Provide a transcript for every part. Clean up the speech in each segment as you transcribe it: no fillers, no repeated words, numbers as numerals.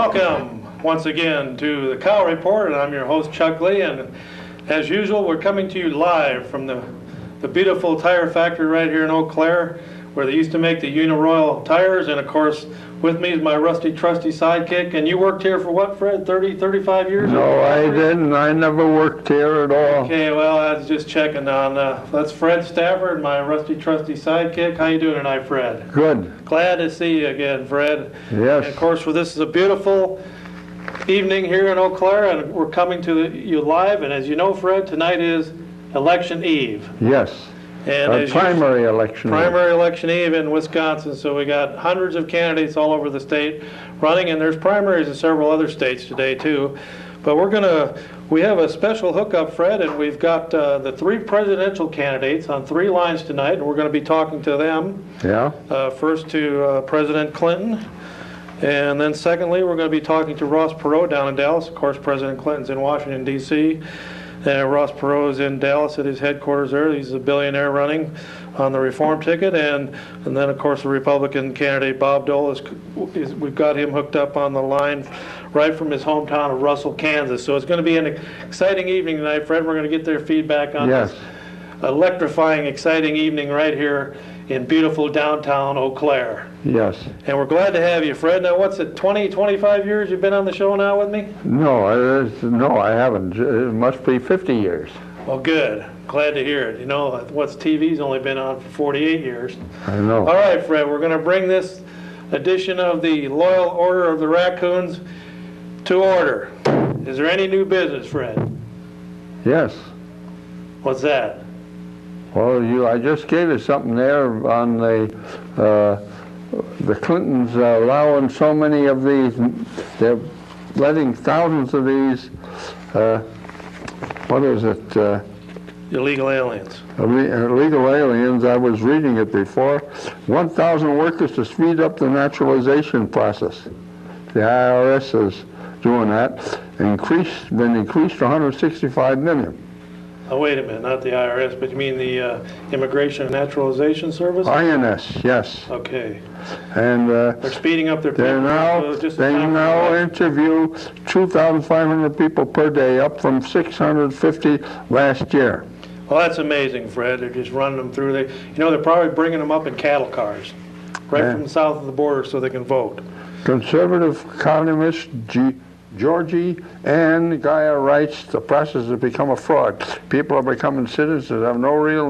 Welcome once again to the Cow Report, and I'm your host Chuck Lee, and as usual we're coming to you live from the beautiful tire factory right here in Eau Claire, where they used to make the Uniroyal tires. And of course with me is my rusty trusty sidekick. And you worked here for what, Fred, 35 years? No, I didn't. I never worked here at all. Okay, well, I was just checking on. That's Fred Stafford, my rusty trusty sidekick. How you doing tonight, Fred? Good. Glad to see you again, Fred. Yes. And of course, this is a beautiful evening here in Eau Claire, and we're coming to you live. And as you know, Fred, tonight is Election Eve. Yes. And primary election. Primary election eve in Wisconsin. So we got hundreds of candidates all over the state running, and there's primaries in several other states today too. But we have a special hookup, Fred, and we've got the three presidential candidates on three lines tonight, and we're going to be talking to them. Yeah. First to President Clinton, and then secondly we're going to be talking to Ross Perot down in Dallas. Of course, President Clinton's in Washington, D.C., Ross Perot is in Dallas at his headquarters there. He's a billionaire running on the reform ticket. And then, of course, the Republican candidate, Bob Dole, we've got him hooked up on the line right from his hometown of Russell, Kansas. So it's going to be an exciting evening tonight, Fred. We're going to get their feedback on this electrifying, exciting evening right here in beautiful downtown Eau Claire. Yes. And we're glad to have you, Fred. Now, what's it, 25 years you've been on the show now with me? No, I haven't. It must be 50 years. Well, good. Glad to hear it. You know, what's TV's only been on for 48 years. I know. All right, Fred, we're going to bring this edition of the Loyal Order of the Raccoons to order. Is there any new business, Fred? Yes. What's that? Well, I just gave you something there on the Clintons allowing so many of these. They're letting thousands of these. What is it? Illegal aliens. Illegal aliens. I was reading it before. 1,000 workers to speed up the naturalization process. The IRS is doing that. Been increased to 165 million. Oh, wait a minute, not the IRS, but you mean the Immigration and Naturalization Service? INS, yes. Okay. And they're speeding up their they now interview 2,500 people per day, up from 650 last year. Well, that's amazing, Fred. They're just running them through. They're probably bringing them up in cattle cars, right from south of the border, so they can vote. Conservative economist Georgie Ann Gaia writes, the process has become a fraud. People are becoming citizens, have no real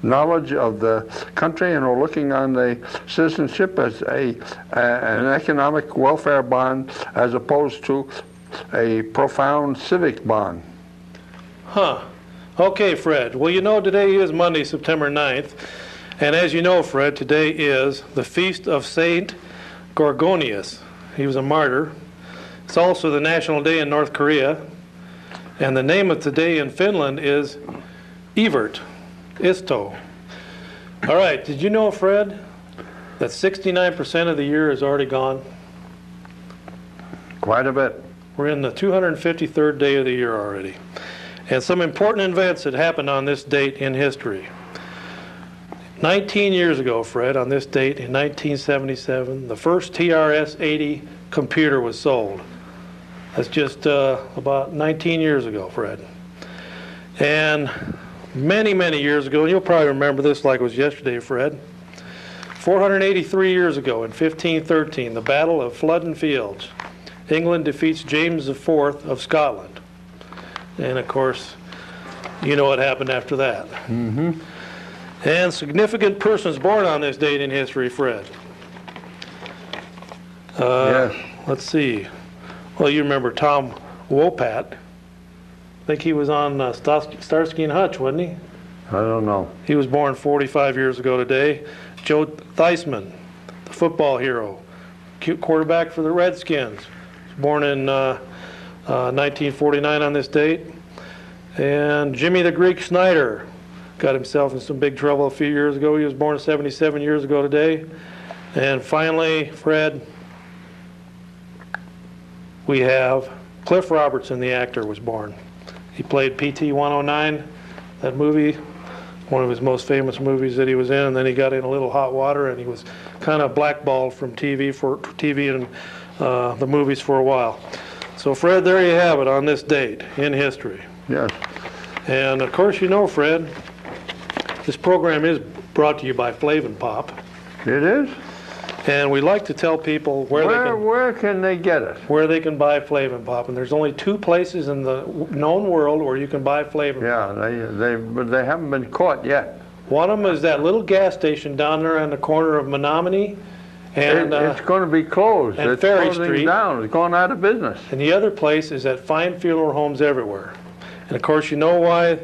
knowledge of the country, and are looking on the citizenship as an economic welfare bond as opposed to a profound civic bond. Huh. Okay, Fred. Well, today is Monday, September 9th. And as you know, Fred, today is the feast of Saint Gorgonius. He was a martyr. It's also the national day in North Korea, and the name of today in Finland is Evert, Isto. All right, did you know, Fred, that 69% of the year is already gone? Quite a bit. We're in the 253rd day of the year already. And some important events that happened on this date in history. 19 years ago, Fred, on this date in 1977, the first TRS-80 computer was sold. That's just about 19 years ago, Fred. And many, many years ago, and you'll probably remember this like it was yesterday, Fred, 483 years ago in 1513, the Battle of Flodden Fields, England defeats James IV of Scotland. And of course, you know what happened after that. Mm-hmm. And significant persons born on this date in history, Fred. Yes. Let's see. Well, you remember Tom Wopat. I think he was on Starsky and Hutch, wasn't he? I don't know. He was born 45 years ago today. Joe Theismann, the football hero, quarterback for the Redskins, was born in 1949 on this date. And Jimmy the Greek Snyder got himself in some big trouble a few years ago. He was born 77 years ago today. And finally, Fred, we have Cliff Robertson, the actor, was born. He played PT 109, that movie, one of his most famous movies that he was in, and then he got in a little hot water and he was kind of blackballed from TV and the movies for a while. So Fred, there you have it on this date in history. Yes. And of course, you know, Fred, this program is brought to you by Flavin Pop. It is? And we like to tell people Where can they get it? where they can buy Flavin Pop. And there's only 2 places in the known world where you can buy Flavin Pop. Yeah, but they haven't been caught yet. One of them is that little gas station down there on the corner of Menominee and It's going to be closed. and It's Ferry closing Street. down. It's going out of business. And the other place is at Fine Funeral Homes Everywhere. And of course, you know why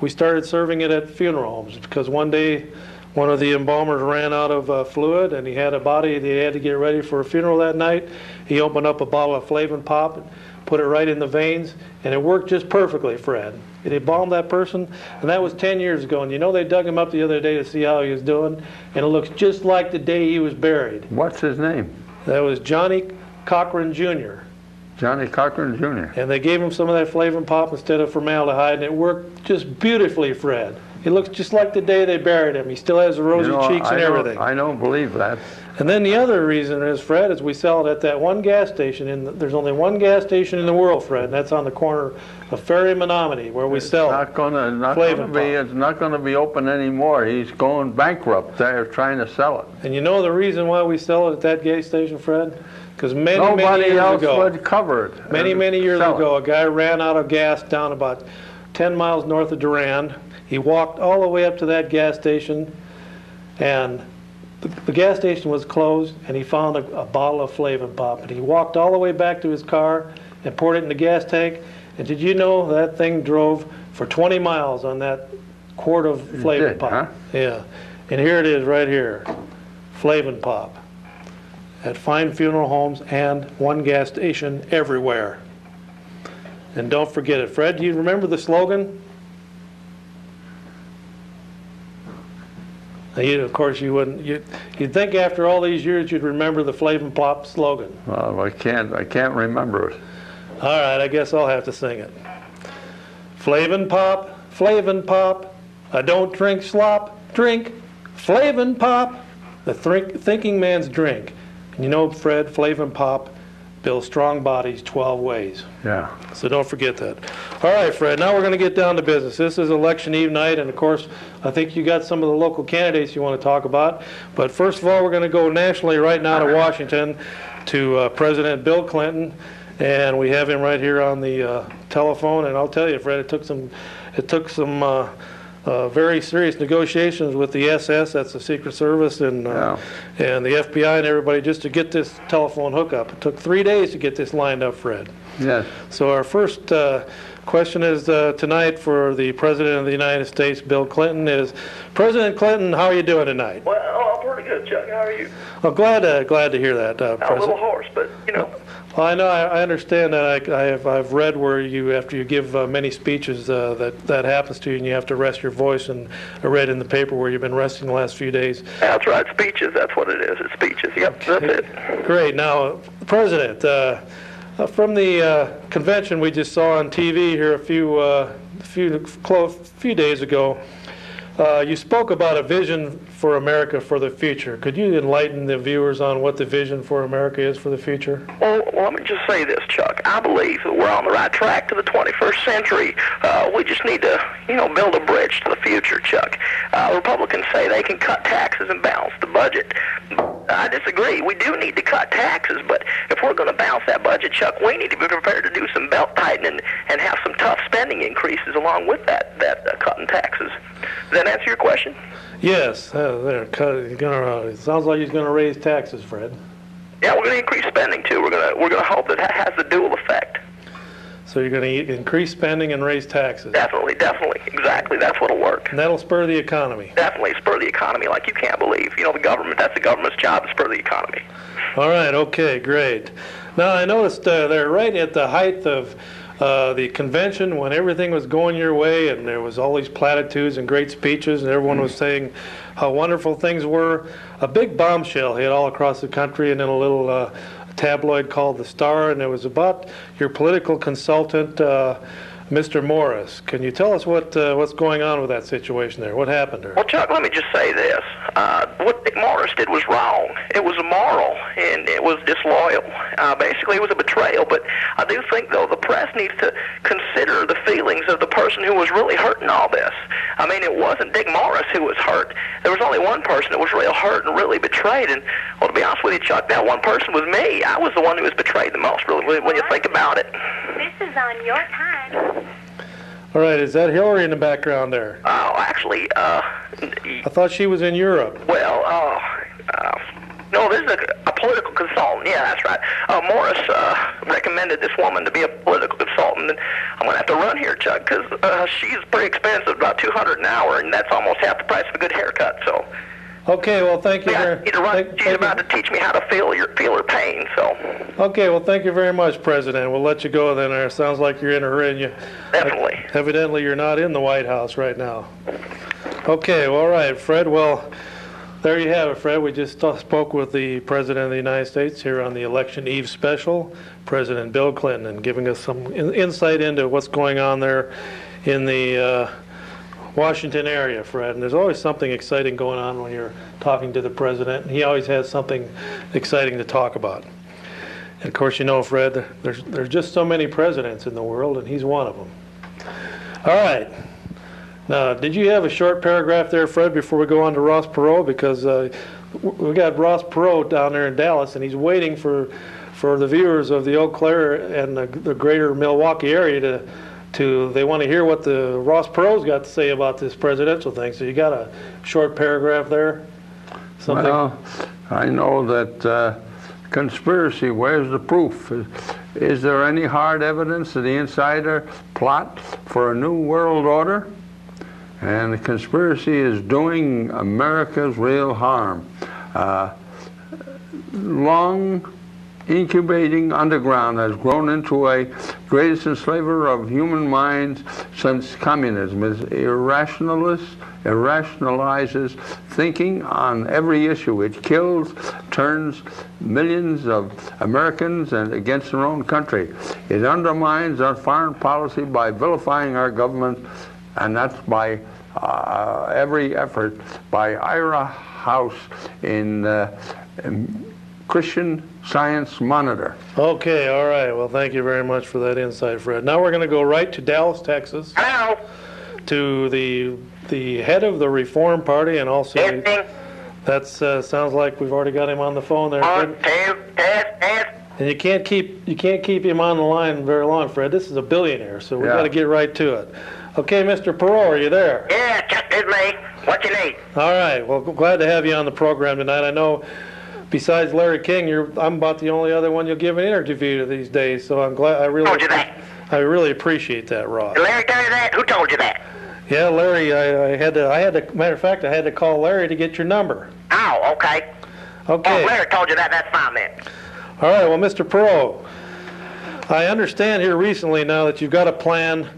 we started serving it at funeral homes. Because one day, one of the embalmers ran out of fluid, and he had a body that he had to get ready for a funeral that night. He opened up a bottle of Flavin Pop, and put it right in the veins, and it worked just perfectly, Fred. It embalmed that person, and that was 10 years ago. And you know, they dug him up the other day to see how he was doing, and it looks just like the day he was buried. What's his name? That was Johnny Cochran Jr. Johnny Cochran Jr. And they gave him some of that Flavin Pop instead of formaldehyde, and it worked just beautifully, Fred. It looks just like the day they buried him. He still has the rosy cheeks and everything. I don't believe that. And then the other reason is, Fred, is we sell it at that one gas station. There's only one gas station in the world, Fred, and that's on the corner of Ferry and Menominee, where we sell It's Flavin not going to be open anymore. He's going bankrupt. They're trying to sell it. And you know the reason why we sell it at that gas station, Fred? Because many Nobody years else ago, would cover it. many years Sell ago, it. a guy ran out of gas down about 10 miles north of Durand. He walked all the way up to that gas station, and the gas station was closed, and he found a bottle of Flavin Pop. And he walked all the way back to his car and poured it in the gas tank. And did you know that thing drove for 20 miles on that quart of Flavin Pop? Huh? Yeah. And here it is right here, Flavin Pop, at Fine Funeral Homes and one gas station everywhere. And don't forget it. Fred, do you remember the slogan? Of course, you wouldn't. You'd think after all these years you'd remember the Flavin Pop slogan. Well, I can't remember it. All right, I guess I'll have to sing it. Flavin Pop, I don't drink slop, drink Flavin Pop, the thinking man's drink. And you know, Fred, Flavin Pop builds strong bodies 12 ways. Yeah. So don't forget that. All right, Fred, now we're going to get down to business. This is election eve night, and of course, I think you got some of the local candidates you want to talk about. But first of all, we're going to go nationally right now to Washington to President Bill Clinton, and we have him right here on the telephone. And I'll tell you, Fred, it took some very serious negotiations with the SS, that's the Secret Service, and the FBI and everybody just to get this telephone hookup. It took 3 days to get this lined up, Fred. Yes. So our first question is tonight for the President of the United States, Bill Clinton, is President Clinton, how are you doing tonight? Well, I'm pretty good, Chuck. How are you? Well, glad to hear that, President. I'm a little hoarse, but you know. Well, I know. I understand that. I've read where you, after you give many speeches, that happens to you, and you have to rest your voice. And I read in the paper where you've been resting the last few days. That's right, speeches. That's what it is. It's speeches. Yep, that's it. Great. Now, President, from the convention we just saw on TV here a few days ago, you spoke about a vision for America for the future. Could you enlighten the viewers on what the vision for America is for the future? Well, let me just say this, Chuck. I believe that we're on the right track to the 21st century. We just need to, build a bridge to the future, Chuck. Republicans say they can cut taxes and balance the budget. I disagree. We do need to cut taxes, but if we're going to balance that budget, Chuck, we need to be prepared to do some belt tightening and have some tough spending increases along with that cutting taxes. Does that answer your question? Yes. It sounds like he's going to raise taxes, Fred. Yeah, we're going to increase spending too. We're going to hope that has the dual effect. So you're going to increase spending and raise taxes. Definitely, exactly. That's what'll work. And that'll spur the economy. Definitely spur the economy like you can't believe. The government, that's the government's job to spur the economy. All right, okay, great. Now, I noticed they're right at the height of the convention when everything was going your way and there was all these platitudes and great speeches and everyone was saying how wonderful things were. A big bombshell hit all across the country and in a little tabloid called The Star, and it was about your political consultant, Mr. Morris. Can you tell us what's going on with that situation there? What happened there? Well, Chuck, let me just say this. What Dick Morris did was wrong. It was immoral, and it was disloyal. Basically, it was a betrayal. But I do think, though, the press needs to consider the feelings of the person who was really hurt in all this. I mean, it wasn't Dick Morris who was hurt. There was only one person that was real hurt and really betrayed. And, well, to be honest with you, Chuck, that one person was me. I was the one who was betrayed the most, really, when you think about it. This is on your time. All right, is that Hillary in the background there? Oh, actually, I thought she was in Europe. well, no, this is a political consultant. Yeah, that's right. Morris recommended this woman to be a political consultant, and I'm going to have to run here, Chuck, because she's pretty expensive, about $200 an hour, and that's almost half the price of a good haircut. So, Okay, well, thank you. yeah, I need to run. She's about to teach me how to feel her pain. So, Okay, well, thank you very much, President. We'll let you go then. It sounds like you're in a hurry, and you definitely. evidently you're not in the White House right now. Okay, well, all right, Fred. Well, there you have it, Fred. We just spoke with the President of the United States here on the Election Eve special, President Bill Clinton, and giving us some insight into what's going on there in the Washington area, Fred. And there's always something exciting going on when you're talking to the President. He always has something exciting to talk about. And of course, you know, Fred, there's just so many presidents in the world, and he's one of them. All right. Now, did you have a short paragraph there, Fred, before we go on to Ross Perot? Because we got Ross Perot down there in Dallas, and he's waiting for the viewers of the Eau Claire and the greater Milwaukee area they want to hear what the Ross Perot's got to say about this presidential thing. So you got a short paragraph there? Something? Well, I know that conspiracy, where's the proof? Is there any hard evidence of the insider plot for a new world order? And the conspiracy is doing America's real harm. Long incubating underground has grown into a greatest enslaver of human minds since communism. It irrationalizes thinking on every issue. It kills, turns millions of Americans and against their own country. It undermines our foreign policy by vilifying our government, and that's by every effort by Ira House in Christian Science Monitor. Okay, all right. Well, thank you very much for that insight, Fred. Now we're going to go right to Dallas, Texas, Hello. to the head of the Reform Party, and also that sounds like we've already got him on the phone there, Fred. 1, 2, test. And you can't keep him on the line very long, Fred. This is a billionaire, so we Yeah. got to get right to it. Okay, Mr. Perot, are you there? Yeah, Chuck, it's me. What you need? All right. Well, glad to have you on the program tonight. I know, besides Larry King, I'm about the only other one you'll give an interview to these days. So I'm glad. Told you that. I really appreciate that, Ross. Did Larry tell you that? Who told you that? Yeah, Larry. I had to. Matter of fact, I had to call Larry to get your number. Oh, okay. Okay. Oh, Larry told you that. That's fine then. All right. Well, Mr. Perot, I understand here recently now that you've got a plan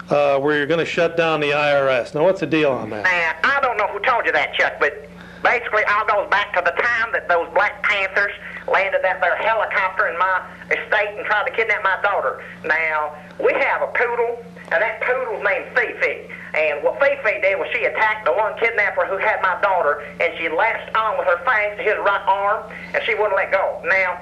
where you're going to shut down the IRS. Now, what's the deal on that? Now, I don't know who told you that, Chuck, but basically all goes back to the time that those Black Panthers landed that their helicopter in my estate and tried to kidnap my daughter. Now, we have a poodle, and that poodle's named Fifi. And what Fifi did was she attacked the one kidnapper who had my daughter, and she latched on with her fangs to his right arm, and she wouldn't let go. Now,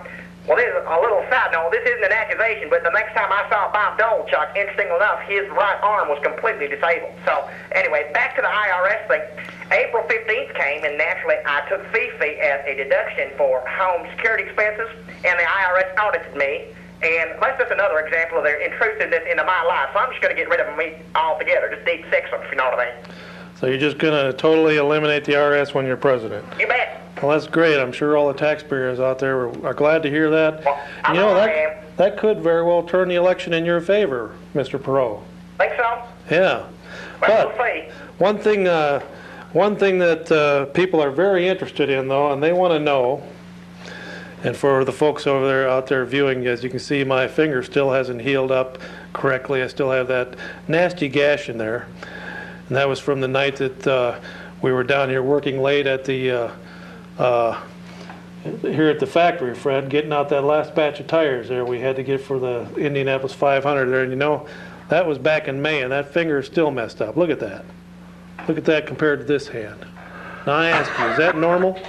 well, this is a little side note. This isn't an accusation, but the next time I saw Bob Dole, Chuck, interestingly enough, his right arm was completely disabled. So, anyway, back to the IRS thing. April 15th came, and naturally, I took Fifi as a deduction for home security expenses, and the IRS audited me. And that's just another example of their intrusiveness into my life. So I'm just going to get rid of them altogether, just deep six them, if you know what I mean. So you're just going to totally eliminate the IRS when you're president? You bet. Well, that's great. I'm sure all the taxpayers out there are glad to hear that. Well, I You know, know I am. that could very well turn the election in your favor, Mr. Perot. Think so? Yeah. Well, But we'll see. one thing that people are very interested in, though, and they want to know, and for the folks out there viewing, as you can see, my finger still hasn't healed up correctly. I still have that nasty gash in there. And that was from the night that we were down here working late at the here at the factory, Fred, getting out that last batch of tires there we had to get for the Indianapolis 500 there. And you know, That was back in May, and that finger is still messed up. Look at that. Look at that compared to this hand. Now I ask you, is that normal?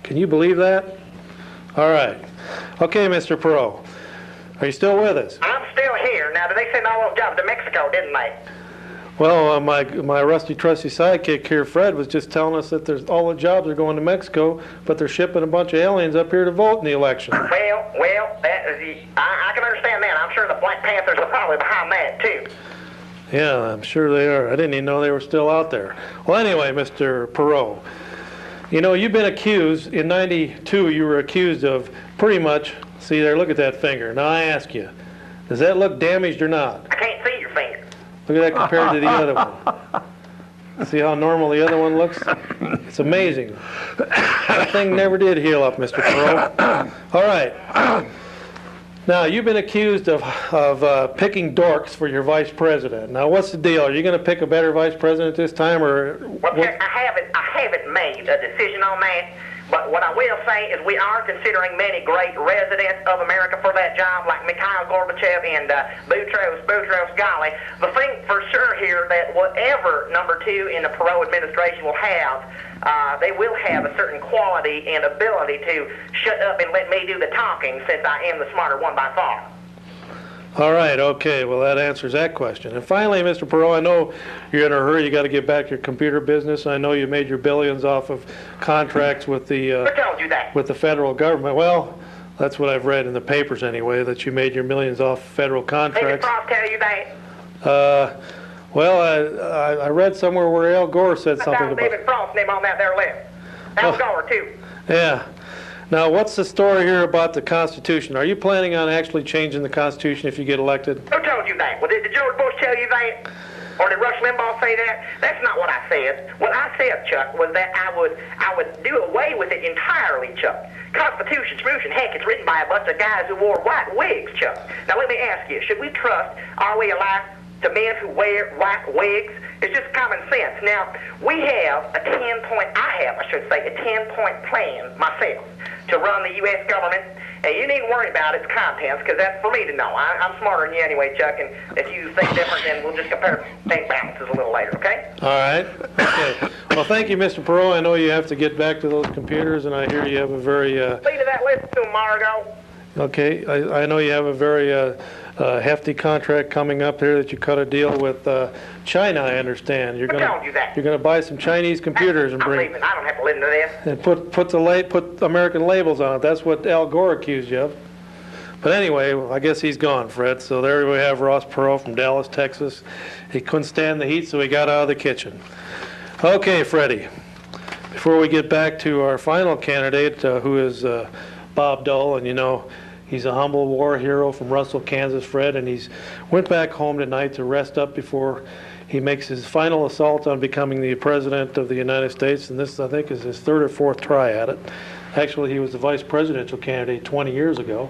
Can you believe that? All right. Okay, Mr. Perot. Are you still with us? I'm still here. Now, did they send all those jobs to Mexico, didn't they? Well, my rusty trusty sidekick here, Fred, was just telling us that there's all the jobs are going to Mexico, but they're shipping a bunch of aliens up here to vote in the election. Well, that is, I can understand that. I'm sure the Black Panthers are probably behind that, too. Yeah, I'm sure they are. I didn't even know they were still out there. Well, anyway, Mr. Perot, you know, you've been accused, in '92, you were accused of pretty much, see there, look at that finger. Now I ask you, does that look damaged or not? I can't see your finger. Look at that compared to the other one. See how normal the other one looks? It's amazing. That thing never did heal up, Mr. Perot. All right. Now, you've been accused of picking dorks for your vice president. Now, what's the deal? Are you going to pick a better vice president this time, or Well, Chuck, I haven't made a decision on that. But what I will say is we are considering many great residents of America for that job, like Mikhail Gorbachev and Boutros Ghali. The thing for sure here that whatever number two in the Perot administration will have, they will have a certain quality and ability to shut up and let me do the talking, since I am the smarter one by far. All right, okay, well that answers that question. And finally, Mr. Perot, I know you're in a hurry, you got to get back to your computer business. I know you made your billions off of contracts with the Who told you that? with the federal government. Well, that's what I've read in the papers anyway, that you made your millions off federal David contracts. Frost tell you that? Well, I read somewhere where Al Gore said I something found about. David Frost's name on that there list. Al Gore, too. Yeah. Now, what's the story here about the Constitution? Are you planning on actually changing the Constitution if you get elected? Who told you that? Well, did George Bush tell you that? Or did Rush Limbaugh say that? That's not what I said. What I said, Chuck, was that I would do away with it entirely, Chuck. Constitution, smoosh, and heck, it's written by a bunch of guys who wore white wigs, Chuck. Now, let me ask you, should we trust, are we alive, to men who wear white wigs? It's just common sense. Now, we have a 10-point plan myself to run the U.S. government, and you needn't worry about its contents, because that's for me to know. I'm smarter than you anyway, Chuck, and if you think different, then we'll just compare bank balances a little later, okay? All right. Okay. Well, thank you, Mr. Perot. I know you have to get back to those computers, and I hear you have a very... See to that list soon, Margot. Okay, I know you have a very hefty contract coming up here that you cut a deal with China, I understand. You're Who gonna told you that? you're gonna buy some Chinese computers and I'm bring leaving. I don't have to listen to this. and put American labels on it. That's what Al Gore accused you of. But anyway, I guess he's gone, Fred. So there we have Ross Perot from Dallas, Texas. He couldn't stand the heat, so he got out of the kitchen. Okay, Freddie. Before we get back to our final candidate, who is Bob Dole, and you know, he's a humble war hero from Russell, Kansas, Fred, and he's went back home tonight to rest up before he makes his final assault on becoming the President of the United States, and this, I think, is his third or fourth try at it. Actually, he was the vice presidential candidate 20 years ago,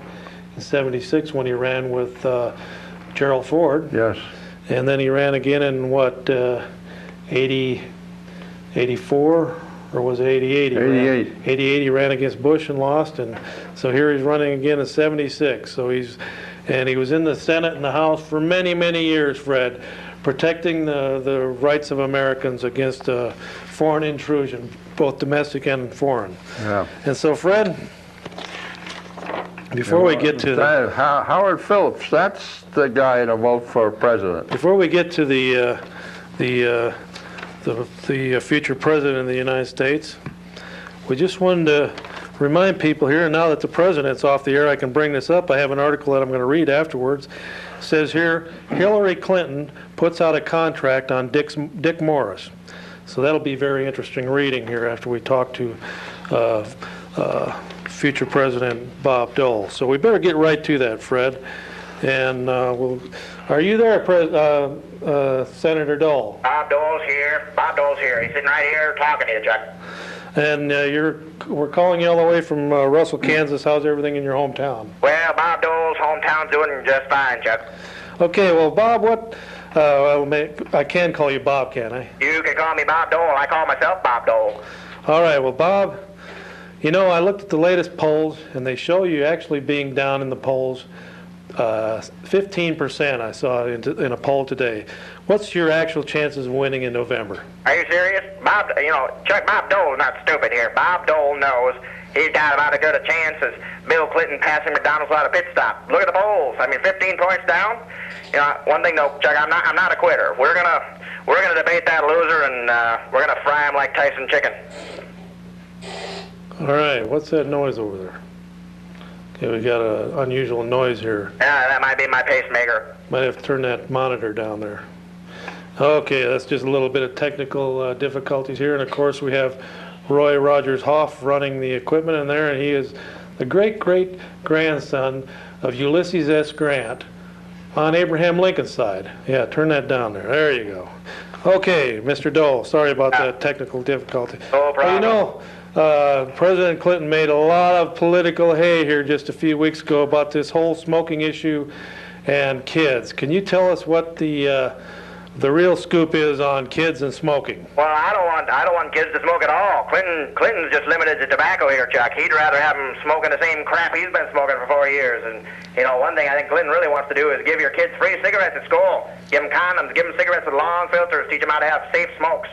in '76, when he ran with Gerald Ford. Yes. And then he ran again in, what, 84? Or was it 88? 88. 88, he ran against Bush and lost, and so here he's running again in '76. So he was in the Senate and the House for many, many years, Fred, protecting the rights of Americans against foreign intrusion, both domestic and foreign. Yeah. And so, Fred, before we get to Howard Phillips, that's the guy to vote for president. before we get to the future president of the United States, we just wanted to remind people here, and now that the president's off the air, I can bring this up. I have an article that I'm going to read afterwards. It says here, Hillary Clinton puts out a contract on Dick Morris. So that'll be very interesting reading here after we talk to future President Bob Dole. So we better get right to that, Fred. And are you there, Senator Dole? Bob Dole's here. Bob Dole's here. He's sitting right here talking to you, Chuck. And we're calling you all the way from Russell, Kansas. How's everything in your hometown? Well, Bob Dole's hometown's doing just fine, Chuck. Okay, well, Bob, I can call you Bob, can I? You can call me Bob Dole. I call myself Bob Dole. All right, well, Bob, you know, I looked at the latest polls, and they show you actually being down in the polls 15% I saw in a poll today. What's your actual chances of winning in November? Are you serious? Bob, Chuck, Bob Dole's not stupid here. Bob Dole knows he's got about as good a chance as Bill Clinton passing McDonald's without a pit stop. Look at the polls. I mean, 15 points down. One thing though, Chuck, I'm not a quitter. We're gonna debate that loser, and we're gonna fry him like Tyson chicken. All right, what's that noise over there? Okay, we got an unusual noise here. Yeah, that might be my pacemaker. Might have to turn that monitor down there. Okay, that's just a little bit of technical difficulties here, and of course we have Roy Rogers Hoff running the equipment in there, and he is the great-great-grandson of Ulysses S. Grant on Abraham Lincoln's side. Yeah, turn that down there. There you go. Okay, Mr. Dole, sorry about that technical difficulty. No problem. Well, President Clinton made a lot of political hay here just a few weeks ago about this whole smoking issue and kids. Can you tell us what the real scoop is on kids and smoking? Well, I don't want kids to smoke at all. Clinton's just limited to tobacco here, Chuck. He'd rather have them smoking the same crap he's been smoking for 4 years. And one thing I think Clinton really wants to do is give your kids free cigarettes at school. Give them condoms, give them cigarettes with long filters, teach them how to have safe smokes.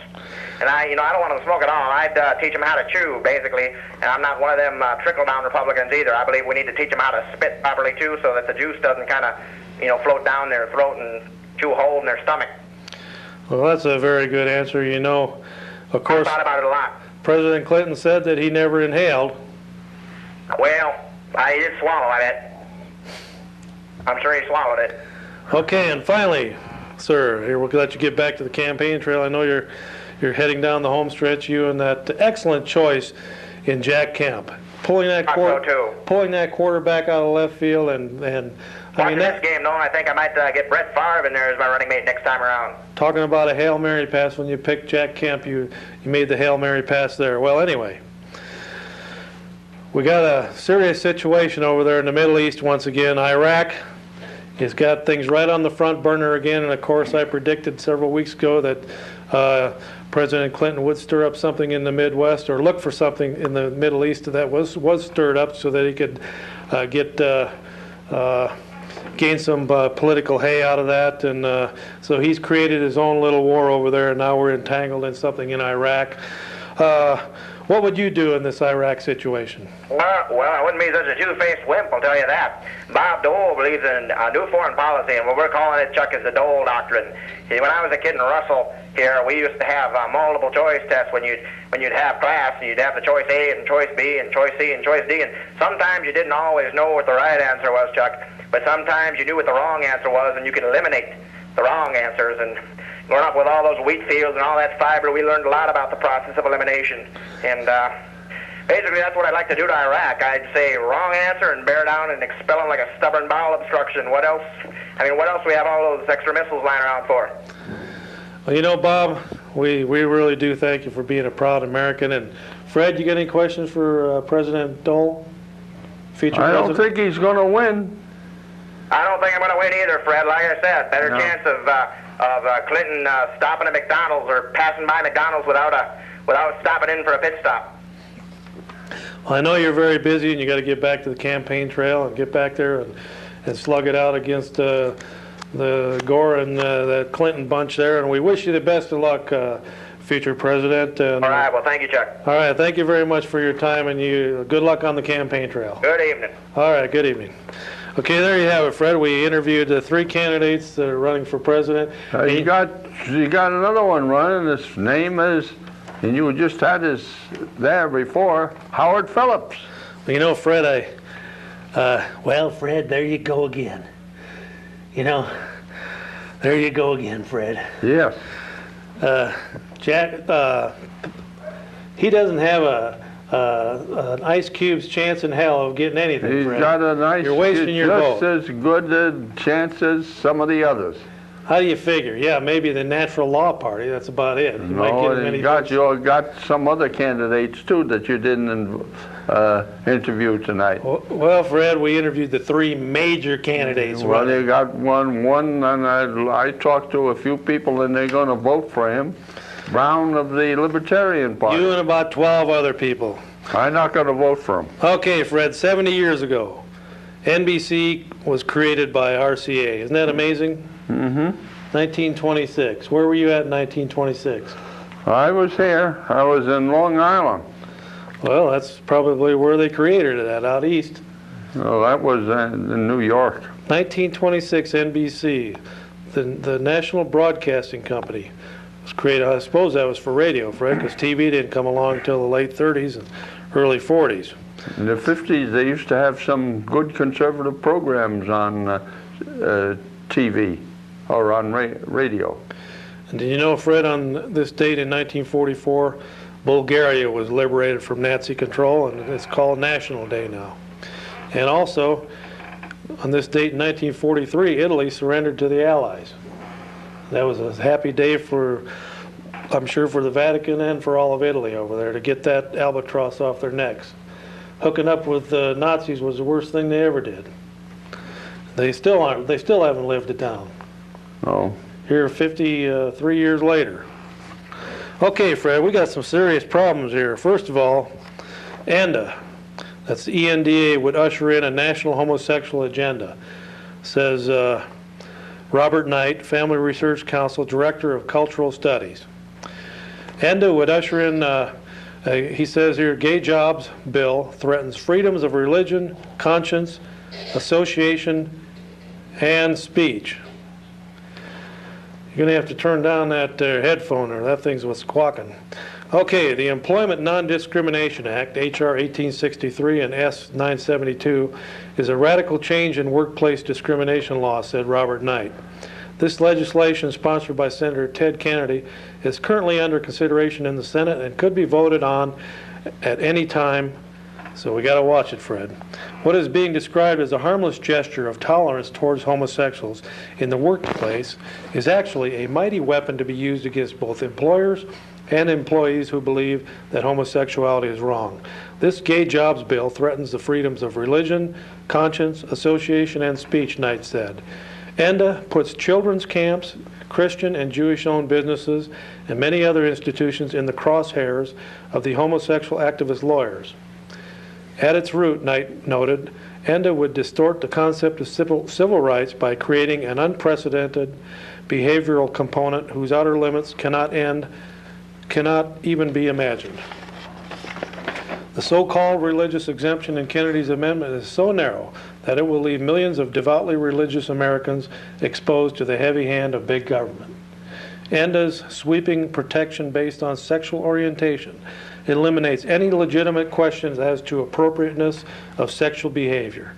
And I don't want them to smoke at all. I'd teach them how to chew, basically. And I'm not one of them trickle-down Republicans either. I believe we need to teach them how to spit properly too, so that the juice doesn't kind of, float down their throat and chew a hole in their stomach. Well, that's a very good answer. Of course, I thought about it a lot. President Clinton said that he never inhaled. Well, he did swallow, I bet. I'm sure he swallowed it. Okay, and finally, sir, here we'll let you get back to the campaign trail. I know you're heading down the home stretch, you and that excellent choice in Jack Kemp. Pulling that quarterback out of left field, and Watching this game, though, I think I might get Brett Favre in there as my running mate next time around. Talking about a Hail Mary pass, when you picked Jack Kemp, you made the Hail Mary pass there. Well, anyway, we got a serious situation over there in the Middle East once again. Iraq has got things right on the front burner again, and of course I predicted several weeks ago that President Clinton would stir up something in the Midwest, or look for something in the Middle East that was stirred up, so that he could gain some political hay out of that. And so he's created his own little war over there, and now we're entangled in something in Iraq. What would you do in this Iraq situation? Well, I wouldn't be such a two-faced wimp, I'll tell you that. Bob Dole believes in new foreign policy, and what we're calling it, Chuck, is the Dole Doctrine. See, when I was a kid in Russell here, we used to have multiple choice tests when you'd have class, and you'd have the choice A and choice B and choice C and choice D, and sometimes you didn't always know what the right answer was, Chuck, but sometimes you knew what the wrong answer was, and you could eliminate the wrong answers. And growing up with all those wheat fields and all that fiber, we learned a lot about the process of elimination. And basically, that's what I'd like to do to Iraq. I'd say wrong answer and bear down and expel them like a stubborn bowel obstruction. What else? What else do we have all those extra missiles lying around for? Well, Bob, we really do thank you for being a proud American. And Fred, you got any questions for President Dole? I don't think he's going to win. I don't think I'm going to win either, Fred. Like I said, better chance of Clinton stopping at McDonald's or passing by McDonald's without stopping in for a pit stop. Well, I know you're very busy, and you got to get back to the campaign trail and get back there and slug it out against the Gore and the Clinton bunch there. And we wish you the best of luck, future president. And, all right. Well, thank you, Chuck. All right. Thank you very much for your time, and good luck on the campaign trail. Good evening. All right. Good evening. Okay, there you have it, Fred. We interviewed the three candidates that are running for president. You got another one running. His name is, and you just had his there before, Howard Phillips. Well, Fred, well, Fred, there you go again. There you go again, Fred. Yes. Jack, he doesn't have an ice cube's chance in hell of getting anything, He's Fred. got an ice You're wasting your just vote. as good a chance as some of the others. How do you figure? Yeah, maybe the Natural Law Party. That's about it. You might get No, many you votes. got some other candidates too that you didn't interview tonight. Well, Fred, we interviewed the three major candidates. Well, you got one, and I talked to a few people, and they're going to vote for him. Brown of the Libertarian Party. You and about 12 other people. I'm not going to vote for him. Okay, Fred, 70 years ago, NBC was created by RCA. Isn't that amazing? Mm-hmm. 1926. Where were you at in 1926? I was here. I was in Long Island. Well, that's probably where they created it at, out east. Well, that was in New York. 1926 NBC, the National Broadcasting Company, was created. I suppose that was for radio, Fred, because TV didn't come along until the late 30s and early 40s. In the 50s, they used to have some good conservative programs on TV or on radio. And did you know, Fred, on this date in 1944, Bulgaria was liberated from Nazi control, and it's called National Day now. And also, on this date in 1943, Italy surrendered to the Allies. That was a happy day for, I'm sure, for the Vatican and for all of Italy over there to get that albatross off their necks. Hooking up with the Nazis was the worst thing they ever did. They still aren't. They still haven't lived it down. Oh. Here, 53 years later. Okay, Fred, we got some serious problems here. First of all, ENDA, that's the ENDA, would usher in a national homosexual agenda, says Robert Knight, Family Research Council Director of Cultural Studies. ENDA would usher in, he says here, gay jobs bill threatens freedoms of religion, conscience, association, and speech. You're going to have to turn down that headphone, or that thing's what's squawking. Okay, the Employment Non-Discrimination Act, H.R. 1863 and S. 972, is a radical change in workplace discrimination law, said Robert Knight. This legislation, sponsored by Senator Ted Kennedy, is currently under consideration in the Senate and could be voted on at any time, so we got to watch it, Fred. What is being described as a harmless gesture of tolerance towards homosexuals in the workplace is actually a mighty weapon to be used against both employers and employees who believe that homosexuality is wrong. This gay jobs bill threatens the freedoms of religion, conscience, association, and speech, Knight said. ENDA puts children's camps, Christian and Jewish-owned businesses, and many other institutions in the crosshairs of the homosexual activist lawyers. At its root, Knight noted, ENDA would distort the concept of civil rights by creating an unprecedented behavioral component whose outer limits cannot even be imagined. The so-called religious exemption in Kennedy's amendment is so narrow that it will leave millions of devoutly religious Americans exposed to the heavy hand of big government. ENDA's sweeping protection based on sexual orientation eliminates any legitimate questions as to appropriateness of sexual behavior.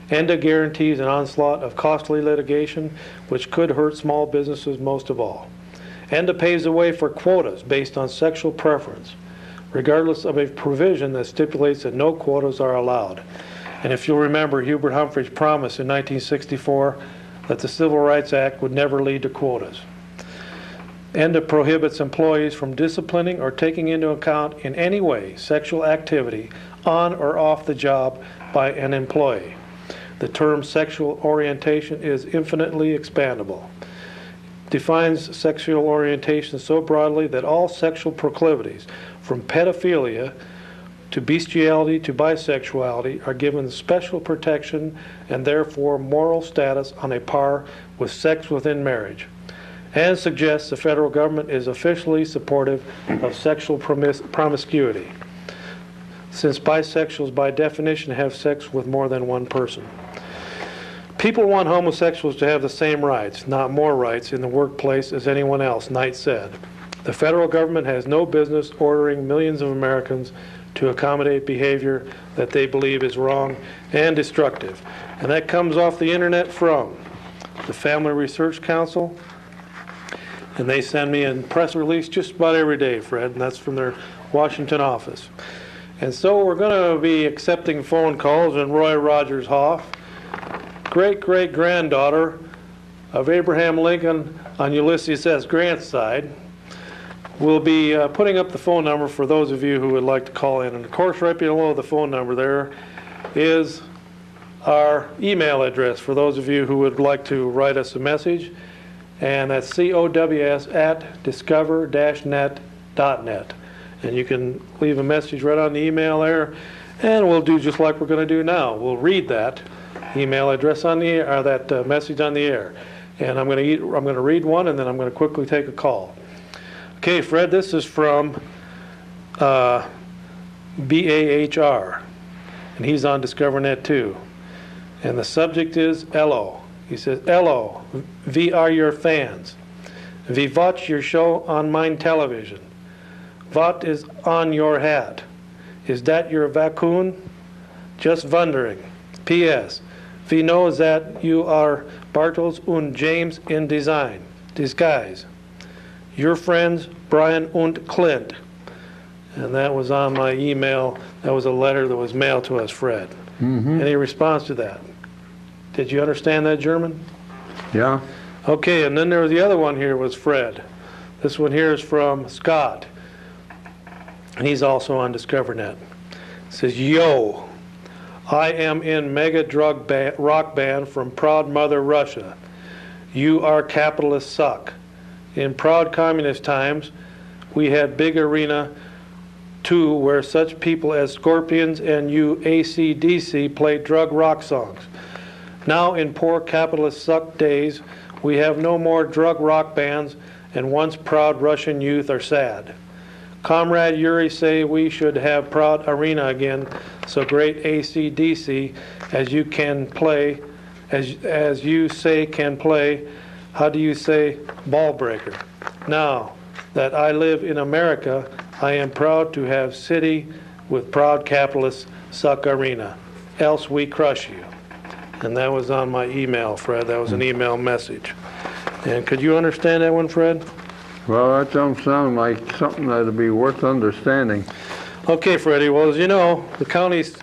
ENDA guarantees an onslaught of costly litigation, which could hurt small businesses most of all. ENDA paves the way for quotas based on sexual preference, regardless of a provision that stipulates that no quotas are allowed. And if you'll remember, Hubert Humphrey's promise in 1964 that the Civil Rights Act would never lead to quotas. ENDA prohibits employees from disciplining or taking into account in any way sexual activity on or off the job by an employee. The term sexual orientation is infinitely expandable. Defines sexual orientation so broadly that all sexual proclivities, from pedophilia to bestiality to bisexuality, are given special protection and therefore moral status on a par with sex within marriage, and suggests the federal government is officially supportive of sexual promiscuity, since bisexuals by definition have sex with more than one person. People want homosexuals to have the same rights, not more rights, in the workplace as anyone else, Knight said. The federal government has no business ordering millions of Americans to accommodate behavior that they believe is wrong and destructive. And that comes off the internet from the Family Research Council, and they send me a press release just about every day, Fred, and that's from their Washington office. And so we're going to be accepting phone calls, and Roy Rogers Hoff, great-great-granddaughter of Abraham Lincoln on Ulysses S. Grant's side, will be putting up the phone number for those of you who would like to call in. And of course, right below the phone number there is our email address for those of you who would like to write us a message, and that's cows@discover-net.net. And you can leave a message right on the email there, and we'll do just like we're going to do now. We'll read that email address on the air, or that message on the air. And I'm going to read one, and then I'm going to quickly take a call. Okay, Fred, this is from BAHR, and he's on DiscoverNet too. And the subject is Ello. He says, Ello, we are your fans. We watch your show on mine television. What is on your hat? Is that your raccoon? Just wondering. P.S. We know that you are Bartels and James in disguise. Your friends, Brian and Clint. And that was on my email. That was a letter that was mailed to us, Fred. Mm-hmm. Any response to that? Did you understand that German? Yeah. Okay, and then there was the other one here was Fred. This one here is from Scott. And he's also on DiscoverNet. It says, Yo, I am in mega rock band from Proud Mother Russia. You are capitalists suck. In proud communist times, we had big arena too where such people as Scorpions and you AC/DC played drug rock songs. Now in poor capitalist suck days, we have no more drug rock bands and once proud Russian youth are sad. Comrade Yuri say we should have proud arena again, so great AC/DC as you can play, as you say can play, how do you say, ball breaker. Now that I live in America, I am proud to have city with proud capitalists suck arena, else we crush you. And that was on my email, Fred. That was an email message. And could you understand that one, Fred? Well, that don't sound like something that'd be worth understanding. Okay, Freddie. Well, as you know, the counties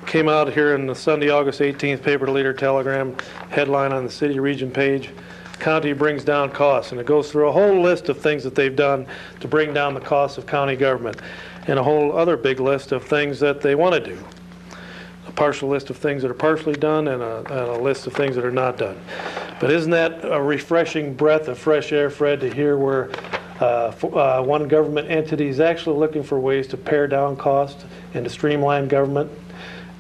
came out here in the Sunday, August 18th Paper Leader Telegram headline on the city region page. County brings down costs, and it goes through a whole list of things that they've done to bring down the costs of county government, and a whole other big list of things that they want to do. A partial list of things that are partially done, and a list of things that are not done. But isn't that a refreshing breath of fresh air, Fred, to hear where one government entity is actually looking for ways to pare down costs and to streamline government,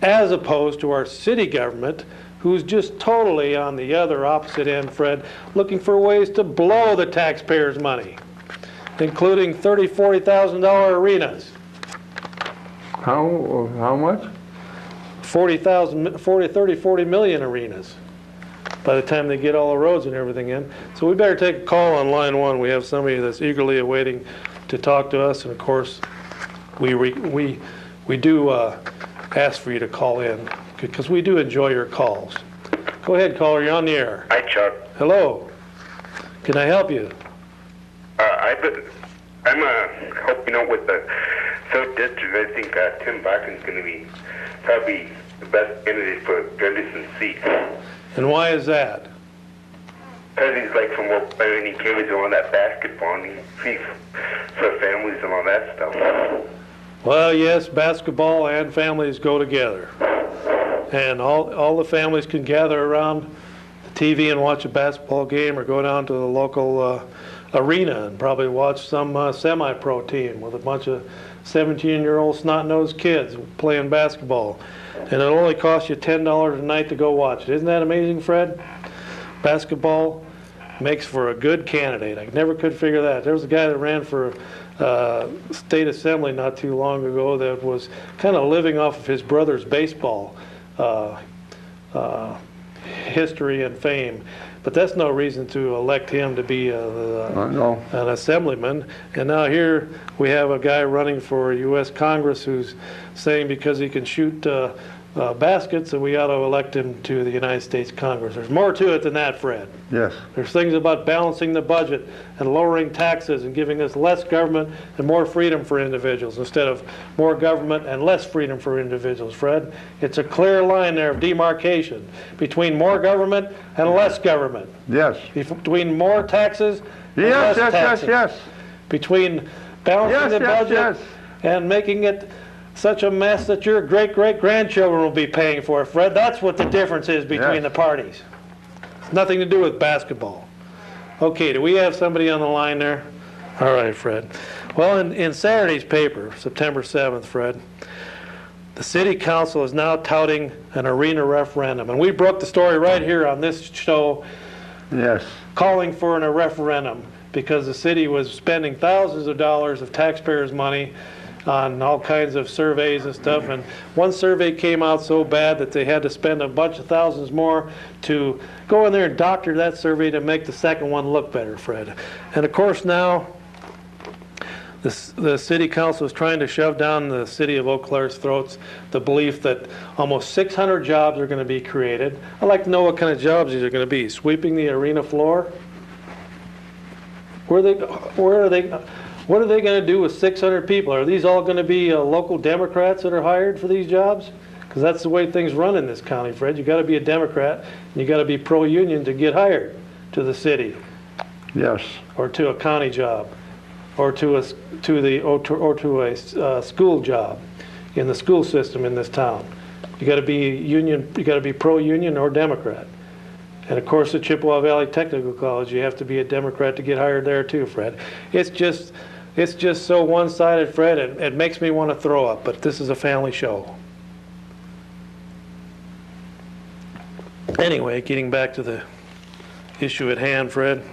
as opposed to our city government, who's just totally on the other opposite end, Fred, looking for ways to blow the taxpayers' money, including $30,000, $40,000 arenas. How much? 40 million arenas by the time they get all the roads and everything in. So we better take a call on line one. We have somebody that's eagerly awaiting to talk to us, and of course we do ask for you to call in because we do enjoy your calls. Go ahead, caller, you're on the air. Hi, Chuck. Hello. Can I help you? I'm helping out with the 3rd District. I think Tim Bakken's going to be probably the best candidate for Gunderson's seat. And why is that? Because he's like from when he came into on that basketball and he sees for families and all that stuff. Well, yes, basketball and families go together. And all the families can gather around the TV and watch a basketball game or go down to the local arena and probably watch some semi-pro team with a bunch of 17-year-old snot-nosed kids playing basketball. And it'll only cost you $10 a night to go watch it. Isn't that amazing, Fred? Basketball makes for a good candidate. I never could figure that. There was a guy that ran for state assembly not too long ago that was kind of living off of his brother's baseball history and fame. But that's no reason to elect him to be an assemblyman. And now here we have a guy running for U.S. Congress who's saying because he can shoot baskets that we ought to elect him to the United States Congress. There's more to it than that, Fred. Yes. There's things about balancing the budget and lowering taxes and giving us less government and more freedom for individuals instead of more government and less freedom for individuals, Fred. It's a clear line there of demarcation between more government and less government. Yes. Between more taxes and less taxes. Yes. Between balancing the budget and making it such a mess that your great-great-grandchildren will be paying for it, Fred. That's what the difference is between the parties. It's nothing to do with basketball. Okay, do we have somebody on the line there? All right, Fred. Well, in Saturday's paper, September 7th, Fred, the city council is now touting an arena referendum. And we broke the story right here on this show, Yes. calling for a referendum because the city was spending thousands of dollars of taxpayers' money on all kinds of surveys and stuff. And one survey came out so bad that they had to spend a bunch of thousands more to go in there and doctor that survey to make the second one look better, Fred. And of course now, the city council is trying to shove down the city of Eau Claire's throats the belief that almost 600 jobs are going to be created. I'd like to know what kind of jobs these are going to be. Sweeping the arena floor? What are they going to do with 600 people? Are these all going to be local Democrats that are hired for these jobs? Because that's the way things run in this county, Fred. You got to be a Democrat and you got to be pro-union to get hired to the city. Yes. Or to a county job. Or to a school job in the school system in this town. You got to be union. You got to be pro-union or Democrat. And of course, at Chippewa Valley Technical College, you have to be a Democrat to get hired there too, Fred. It's just so one-sided, Fred. It makes me want to throw up. But this is a family show. Anyway, getting back to the issue at hand, Fred.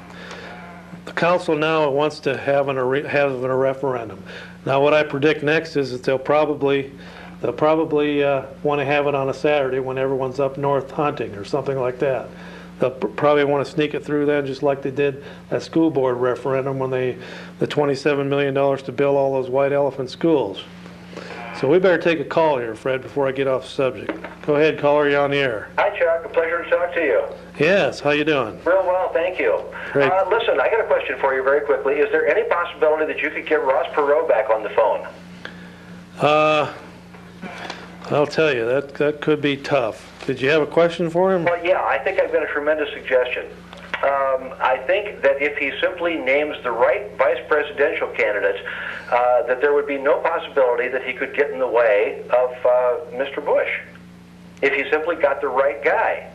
The council now wants to have a referendum. Now, what I predict next is that they'll probably want to have it on a Saturday when everyone's up north hunting or something like that. They'll probably want to sneak it through then, just like they did that school board referendum when the $27 million to build all those white elephant schools. So we better take a call here, Fred, before I get off the subject. Go ahead, caller, you're on the air. Hi, Chuck. A pleasure to talk to you. Yes, how you doing? Real well, thank you. Great. Listen, I got a question for you very quickly. Is there any possibility that you could get Ross Perot back on the phone? I'll tell you, that could be tough. Did you have a question for him? Well, yeah, I think I've got a tremendous suggestion. I think that if he simply names the right vice presidential candidate, that there would be no possibility that he could get in the way of Mr. Bush. If he simply got the right guy,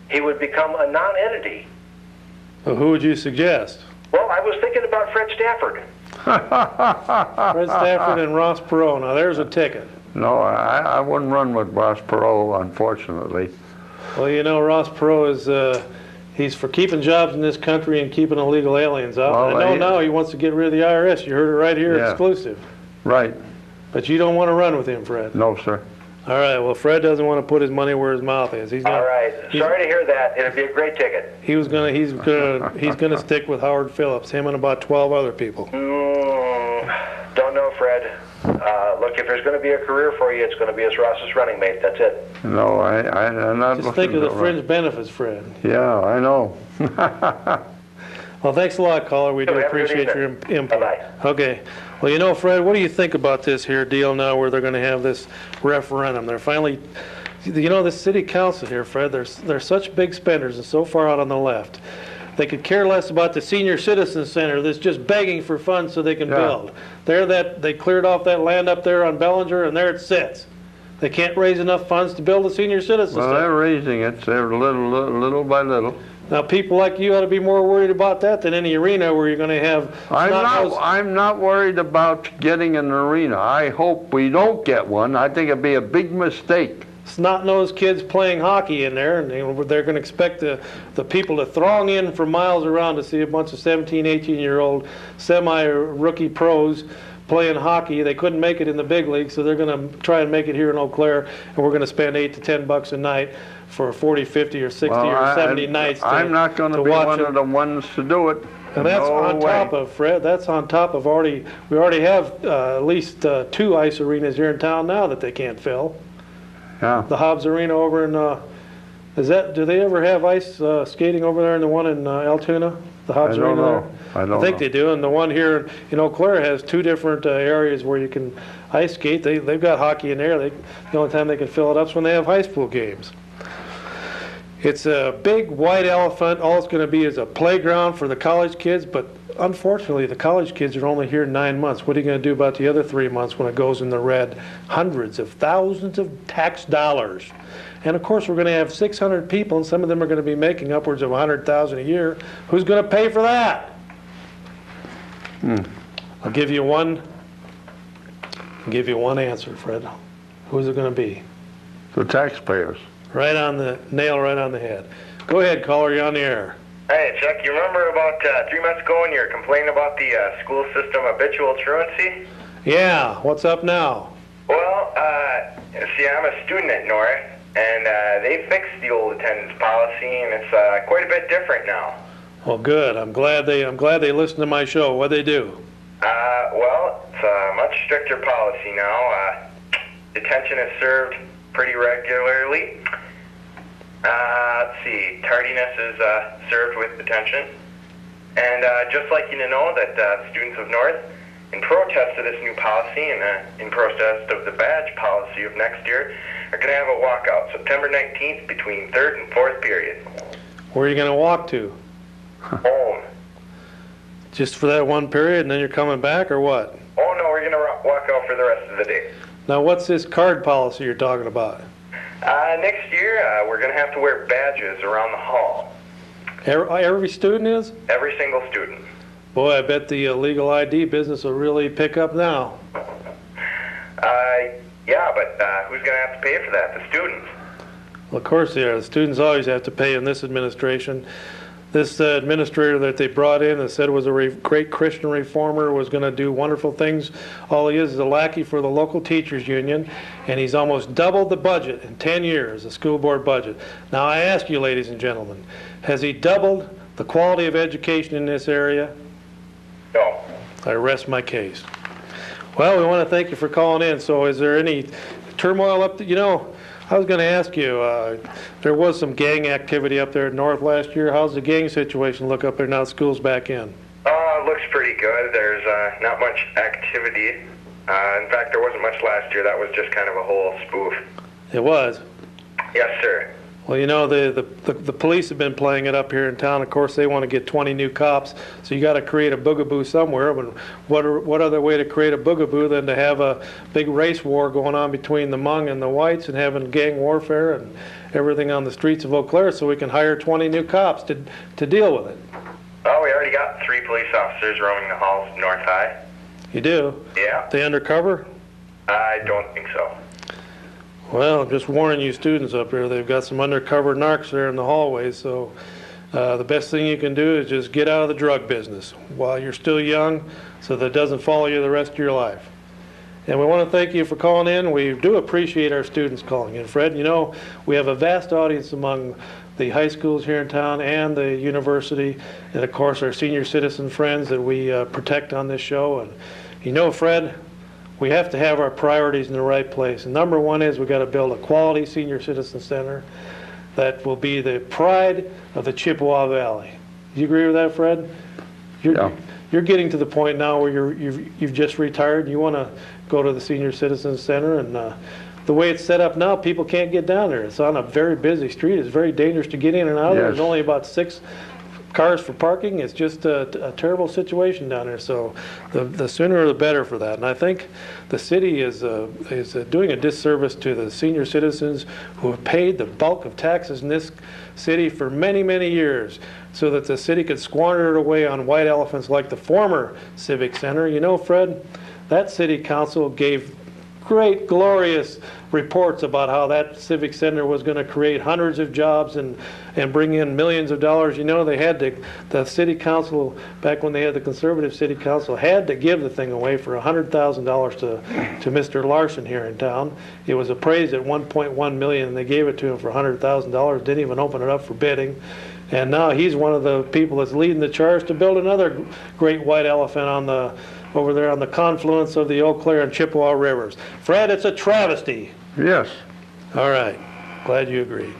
he would become a non-entity. Well, who would you suggest? Well, I was thinking about Fred Stafford. Fred Stafford and Ross Perot. Now, there's a ticket. No, I wouldn't run with Ross Perot, unfortunately. Well, you know, Ross Perot is he's for keeping jobs in this country and keeping illegal aliens out. Well, I know now he wants to get rid of the IRS. You heard it right here, Yeah. exclusive. Right. But you don't want to run with him, Fred. No, sir. All right, well, Fred doesn't want to put his money where his mouth is. He's All right. Sorry to hear that. It'd be a great ticket. he's gonna stick with Howard Phillips, him and about 12 other people. Don't know, Fred. Look, if there's going to be a career for you, it's going to be as Ross's running mate. That's it. No, I'm not Just looking think of the to fringe benefits, Fred. Yeah, I know. Well, thanks a lot, caller. We do Have a good appreciate your evening. input. Bye-bye. Okay. Well, you know, Fred, what do you think about this here deal now where they're going to have this referendum? They're finally, you know, the city council here, Fred, they're such big spenders and so far out on the left. They could care less about the senior citizen center that's just begging for funds so they can build. They cleared off that land up there on Bellinger, and there it sits. They can't raise enough funds to build a senior citizen Well, center. they're raising it. They're little by little. Now, people like you ought to be more worried about that than any arena where you're going to have... I'm not worried about getting an arena. I hope we don't get one. I think it'd be a big mistake. Snot-nosed kids playing hockey in there, and they're going to expect the people to throng in for miles around to see a bunch of 17, 18-year-old semi-rookie pros playing hockey. They couldn't make it in the big league, so they're going to try and make it here in Eau Claire, and we're going to spend $8 to $10 a night for 40, 50, or 60 or 70 nights I'm not going to be one of the ones to do it. And that's No on way. top of, Fred, that's on top of we already have at least 2 ice arenas here in town now that they can't fill. Yeah. The Hobbs Arena over in, do they ever have ice skating over there in the one in Altoona? The Hobbs I don't Arena know. there? I don't think know. they do, and the one here in Eau Claire has 2 different areas where you can ice skate. They've got hockey in there. The only time they can fill it up is when they have high school games. It's a big white elephant. All it's going to be is a playground for the college kids, but unfortunately the college kids are only here 9 months. What are you going to do about the other 3 months when it goes in the red? Hundreds of thousands of tax dollars. And of course we're going to have 600 people, and some of them are going to be making upwards of $100,000 a year. Who's going to pay for that? I'll give you one answer, Fred. Who's it going to be? The taxpayers. Right on the nail, right on the head. Go ahead, caller. You're on the air. Hey, Chuck, you remember about 3 months ago when you were complaining about the school system habitual truancy? Yeah. What's up now? Well, see, I'm a student at North, and they fixed the old attendance policy, and it's quite a bit different now. Well, good. I'm glad they listened to my show. What'd they do? Well, it's a much stricter policy now. Detention is served pretty regularly. Let's see, tardiness is served with detention. And just like you to know that the students of North, in protest of this new policy and in protest of the badge policy of next year, are going to have a walkout September 19th between 3rd and 4th period. Where are you going to walk to? Home. Just for that one period, and then you're coming back, or what? Oh, no, we're going to walk out for the rest of the day. Now, what's this card policy you're talking about? Next year, we're going to have to wear badges around the hall. Every student is? Every single student. Boy, I bet the illegal ID business will really pick up now. Yeah, but who's going to have to pay for that? The students. Well, of course they are. The students always have to pay in this administration. This administrator that they brought in and said was a great Christian reformer, was going to do wonderful things. All he is a lackey for the local teachers union, and he's almost doubled the budget in 10 years, the school board budget. Now I ask you, ladies and gentlemen, has he doubled the quality of education in this area? No. I rest my case. Well, we want to thank you for calling in. So is there any turmoil up there? You know, I was going to ask you, there was some gang activity up there at North last year. How's the gang situation look up there now that school's back in? It looks pretty good. There's not much activity. In fact, there wasn't much last year. That was just kind of a whole spoof. It was? Yes, sir. Well, you know, the police have been playing it up here in town. Of course, they want to get 20 new cops, so you got to create a boogaboo somewhere. But what other way to create a boogaboo than to have a big race war going on between the Hmong and the whites and having gang warfare and everything on the streets of Eau Claire, so we can hire 20 new cops to deal with it? Oh, we already got 3 police officers roaming the halls of North High. You do? Yeah. They undercover? I don't think so. Well, I'm just warning you students up here, they've got some undercover narcs there in the hallways, so the best thing you can do is just get out of the drug business while you're still young so that it doesn't follow you the rest of your life. And we want to thank you for calling in. We do appreciate our students calling in. Fred, you know, we have a vast audience among the high schools here in town and the university, and of course our senior citizen friends that we protect on this show. And you know, Fred, we have to have our priorities in the right place. And number one is we've got to build a quality senior citizen center that will be the pride of the Chippewa Valley. Do you agree with that, Fred? You're getting to the point now where you've just retired and you want to go to the senior citizen center, and the way it's set up now, people can't get down there. It's on a very busy street. It's very dangerous to get in and out. Yes. There's only about 6 cars for parking. It's just a terrible situation down there. So the sooner the better for that. And I think the city is doing a disservice to the senior citizens who have paid the bulk of taxes in this city for many, many years, so that the city could squander it away on white elephants like the former Civic Center. You know, Fred, that city council gave great, glorious reports about how that Civic Center was going to create hundreds of jobs and bring in millions of dollars. You know, they had to, the city council, back when they had the conservative city council, had to give the thing away for $100,000 to Mr. Larson here in town. It was appraised at $1.1 million, and they gave it to him for $100,000, didn't even open it up for bidding. And now he's one of the people that's leading the charge to build another great white elephant over there on the confluence of the Eau Claire and Chippewa rivers. Fred, it's a travesty. Yes. All right. Glad you agree.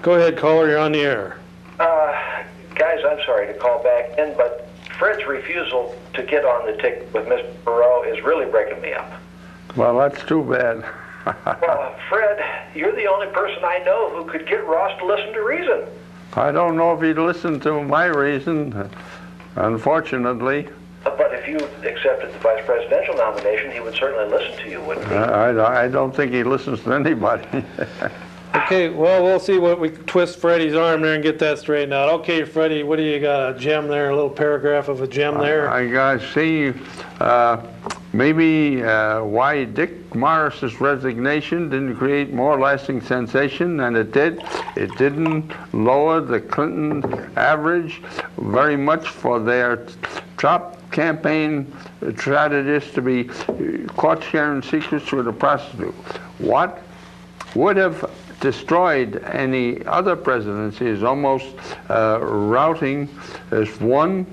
Go ahead, caller. You're on the air. Guys, I'm sorry to call back in, but Fred's refusal to get on the ticket with Mr. Perot is really breaking me up. Well, that's too bad. Well, Fred, you're the only person I know who could get Ross to listen to reason. I don't know if he'd listen to my reason, unfortunately. But if you accepted the vice presidential nomination, he would certainly listen to you, wouldn't he? I don't think he listens to anybody. Okay, well, we'll see what we twist Freddie's arm there and get that straightened out. Okay, Freddie, what do you got? A gem there, a little paragraph of a gem there? I see maybe why Dick Morris's resignation didn't create more lasting sensation than it did. It didn't lower the Clinton average very much for their top campaign strategist to be caught sharing secrets with a prostitute. What would have destroyed any other presidency is almost routing as one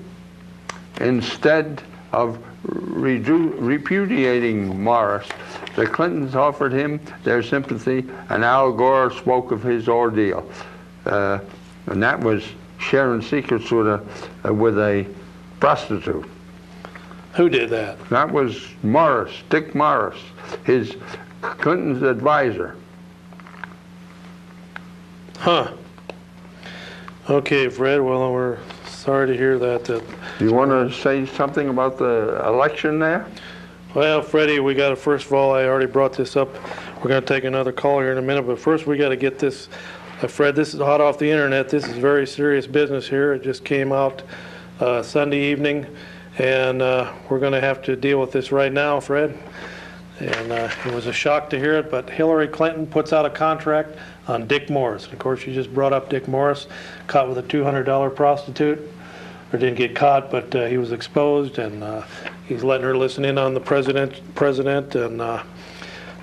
instead of repudiating Morris. The Clintons offered him their sympathy, and Al Gore spoke of his ordeal. And that was sharing secrets with a prostitute. Who did that? That was Morris, Dick Morris, his Clinton's advisor. Huh. Okay, Fred, well, we're sorry to hear that. Do you want to say something about the election there? Well, Freddie, we got to, first of all, I already brought this up. We're going to take another call here in a minute, but first we got to get this. Fred, this is hot off the internet. This is very serious business here. It just came out Sunday evening, and we're going to have to deal with this right now, Fred. And it was a shock to hear it, but Hillary Clinton puts out a contract on Dick Morris. Of course, you just brought up Dick Morris, caught with a $200 prostitute. Or didn't get caught, but he was exposed, and he's letting her listen in on the president and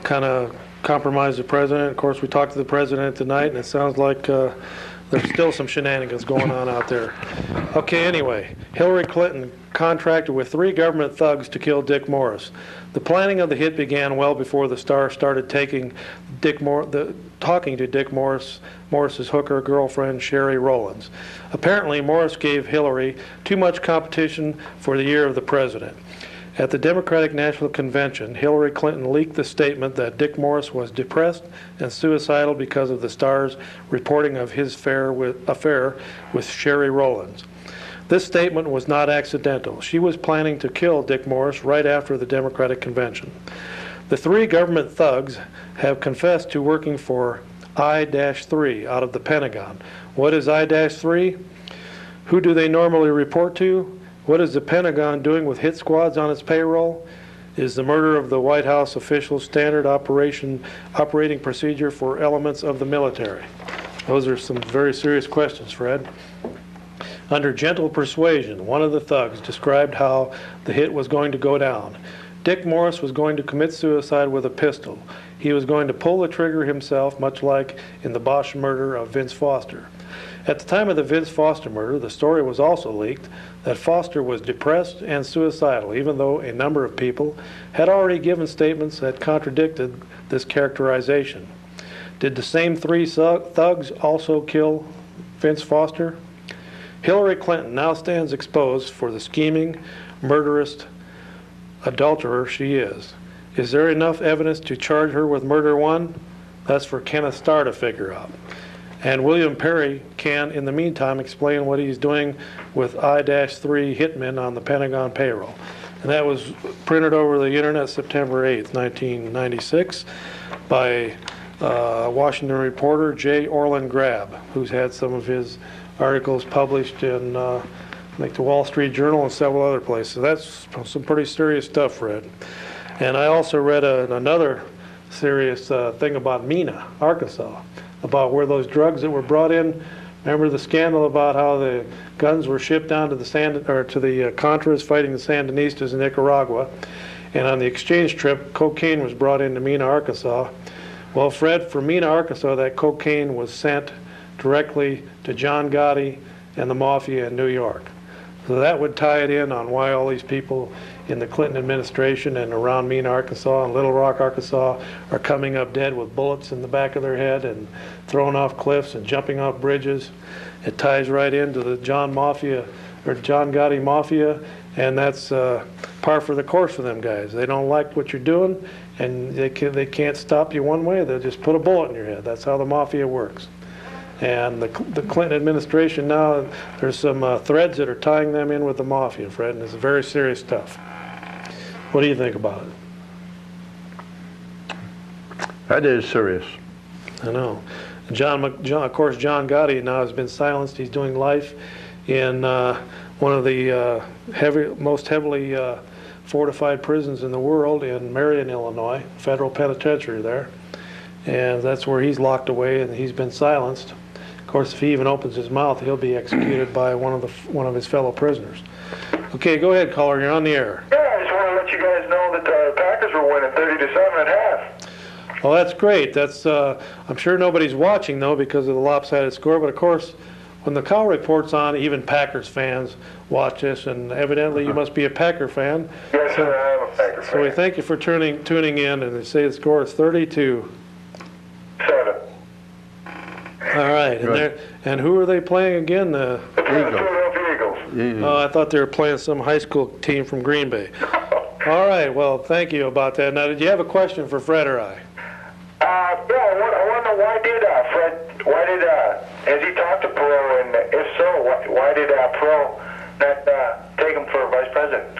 kind of compromise the president. Of course, we talked to the president tonight, and it sounds like there's still some shenanigans going on out there. Okay, anyway, Hillary Clinton contracted with 3 government thugs to kill Dick Morris. The planning of the hit began well before the star started talking to Dick Morris's hooker girlfriend, Sherry Rowlands. Apparently, Morris gave Hillary too much competition for the ear of the president. At the Democratic National Convention, Hillary Clinton leaked the statement that Dick Morris was depressed and suicidal because of the star's reporting of his affair with Sherry Rowlands. This statement was not accidental. She was planning to kill Dick Morris right after the Democratic Convention. The 3 government thugs have confessed to working for I-3 out of the Pentagon. What is I-3? Who do they normally report to? What is the Pentagon doing with hit squads on its payroll? Is the murder of the White House official standard operating procedure for elements of the military? Those are some very serious questions, Fred. Under gentle persuasion, one of the thugs described how the hit was going to go down. Dick Morris was going to commit suicide with a pistol. He was going to pull the trigger himself, much like in the Bosch murder of Vince Foster. At the time of the Vince Foster murder, the story was also leaked that Foster was depressed and suicidal, even though a number of people had already given statements that contradicted this characterization. Did the same 3 thugs also kill Vince Foster? Hillary Clinton now stands exposed for the scheming, murderous adulterer she is. Is there enough evidence to charge her with murder 1? That's for Kenneth Starr to figure out. And William Perry can, in the meantime, explain what he's doing with I-3 hitmen on the Pentagon payroll. And that was printed over the internet September 8th, 1996 by Washington reporter J. Orland Grab, who's had some of his articles published in I think the Wall Street Journal and several other places. That's some pretty serious stuff, Fred. And I also read another serious thing about Mena, Arkansas, about where those drugs that were brought in. Remember the scandal about how the guns were shipped down to the Contras fighting the Sandinistas in Nicaragua, and on the exchange trip, cocaine was brought into Mena, Arkansas. Well, Fred, from Mena, Arkansas, that cocaine was sent directly to John Gotti and the Mafia in New York. So that would tie it in on why all these people in the Clinton administration and around Mena, Arkansas and Little Rock, Arkansas are coming up dead with bullets in the back of their head and thrown off cliffs and jumping off bridges. It ties right into the John Gotti Mafia, and that's par for the course for them guys. They don't like what you're doing, and they can't stop you one way. They'll just put a bullet in your head. That's how the Mafia works. And the Clinton administration now, there's some threads that are tying them in with the Mafia, Fred, and it's very serious stuff. What do you think about it? That is serious. I know. Of course, John Gotti now has been silenced. He's doing life in one of the most heavily fortified prisons in the world in Marion, Illinois, federal penitentiary there. And that's where he's locked away, and he's been silenced. Of course, if he even opens his mouth, he'll be executed by one of his fellow prisoners. Okay, go ahead, caller. You're on the air. Yeah, I just want to let you guys know that the Packers were winning 30-7.5. Well, that's great. That's I'm sure nobody's watching, though, because of the lopsided score. But, of course, when the Cow Report's on, even Packers fans watch this, and evidently you must be a Packer fan. Yes, sir, I am a Packer fan. So we thank you for tuning in, and they say the score is 32-7. All right, and who are they playing again? The Philadelphia Eagles. Oh, I thought they were playing some high school team from Green Bay. All right, well, thank you about that. Now, did you have a question for Fred or I? Yeah, I want to know has he talked to Perot, and if so, why did Perot not take him for vice president?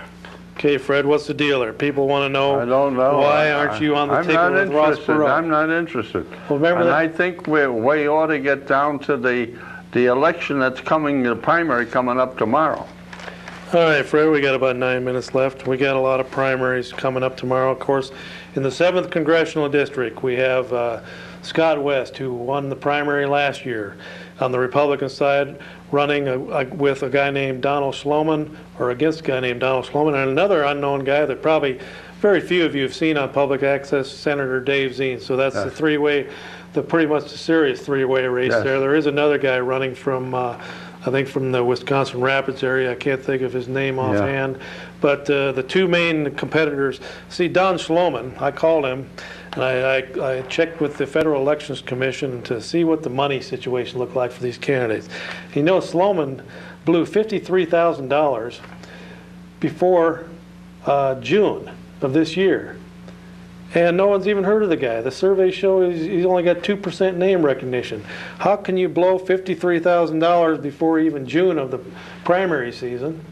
Okay, Fred, what's the deal there? People want to know. I don't know. Why aren't you on the ticket with Ross Perot? I'm not interested. Well, remember and that? I think we ought to get down to the election that's coming, the primary coming up tomorrow. All right, Fred, we got about 9 minutes left. We got a lot of primaries coming up tomorrow. Of course, in the 7th Congressional District, we have Scott West, who won the primary last year on the Republican side, running with a guy named Donald Schloman, or against a guy named Donald Schloman, and another unknown guy that probably very few of you have seen on public access, Senator Dave Zine. So that's the three-way, pretty much the serious three-way race there. There is another guy running from I think from the Wisconsin Rapids area. I can't think of his name offhand. But the two main competitors, see, Don Schloman, I called him, and I checked with the Federal Elections Commission to see what the money situation looked like for these candidates. You know, Schloman blew $53,000 before June of this year. And no one's even heard of the guy. The surveys show he's only got 2% name recognition. How can you blow $53,000 before even June of the primary season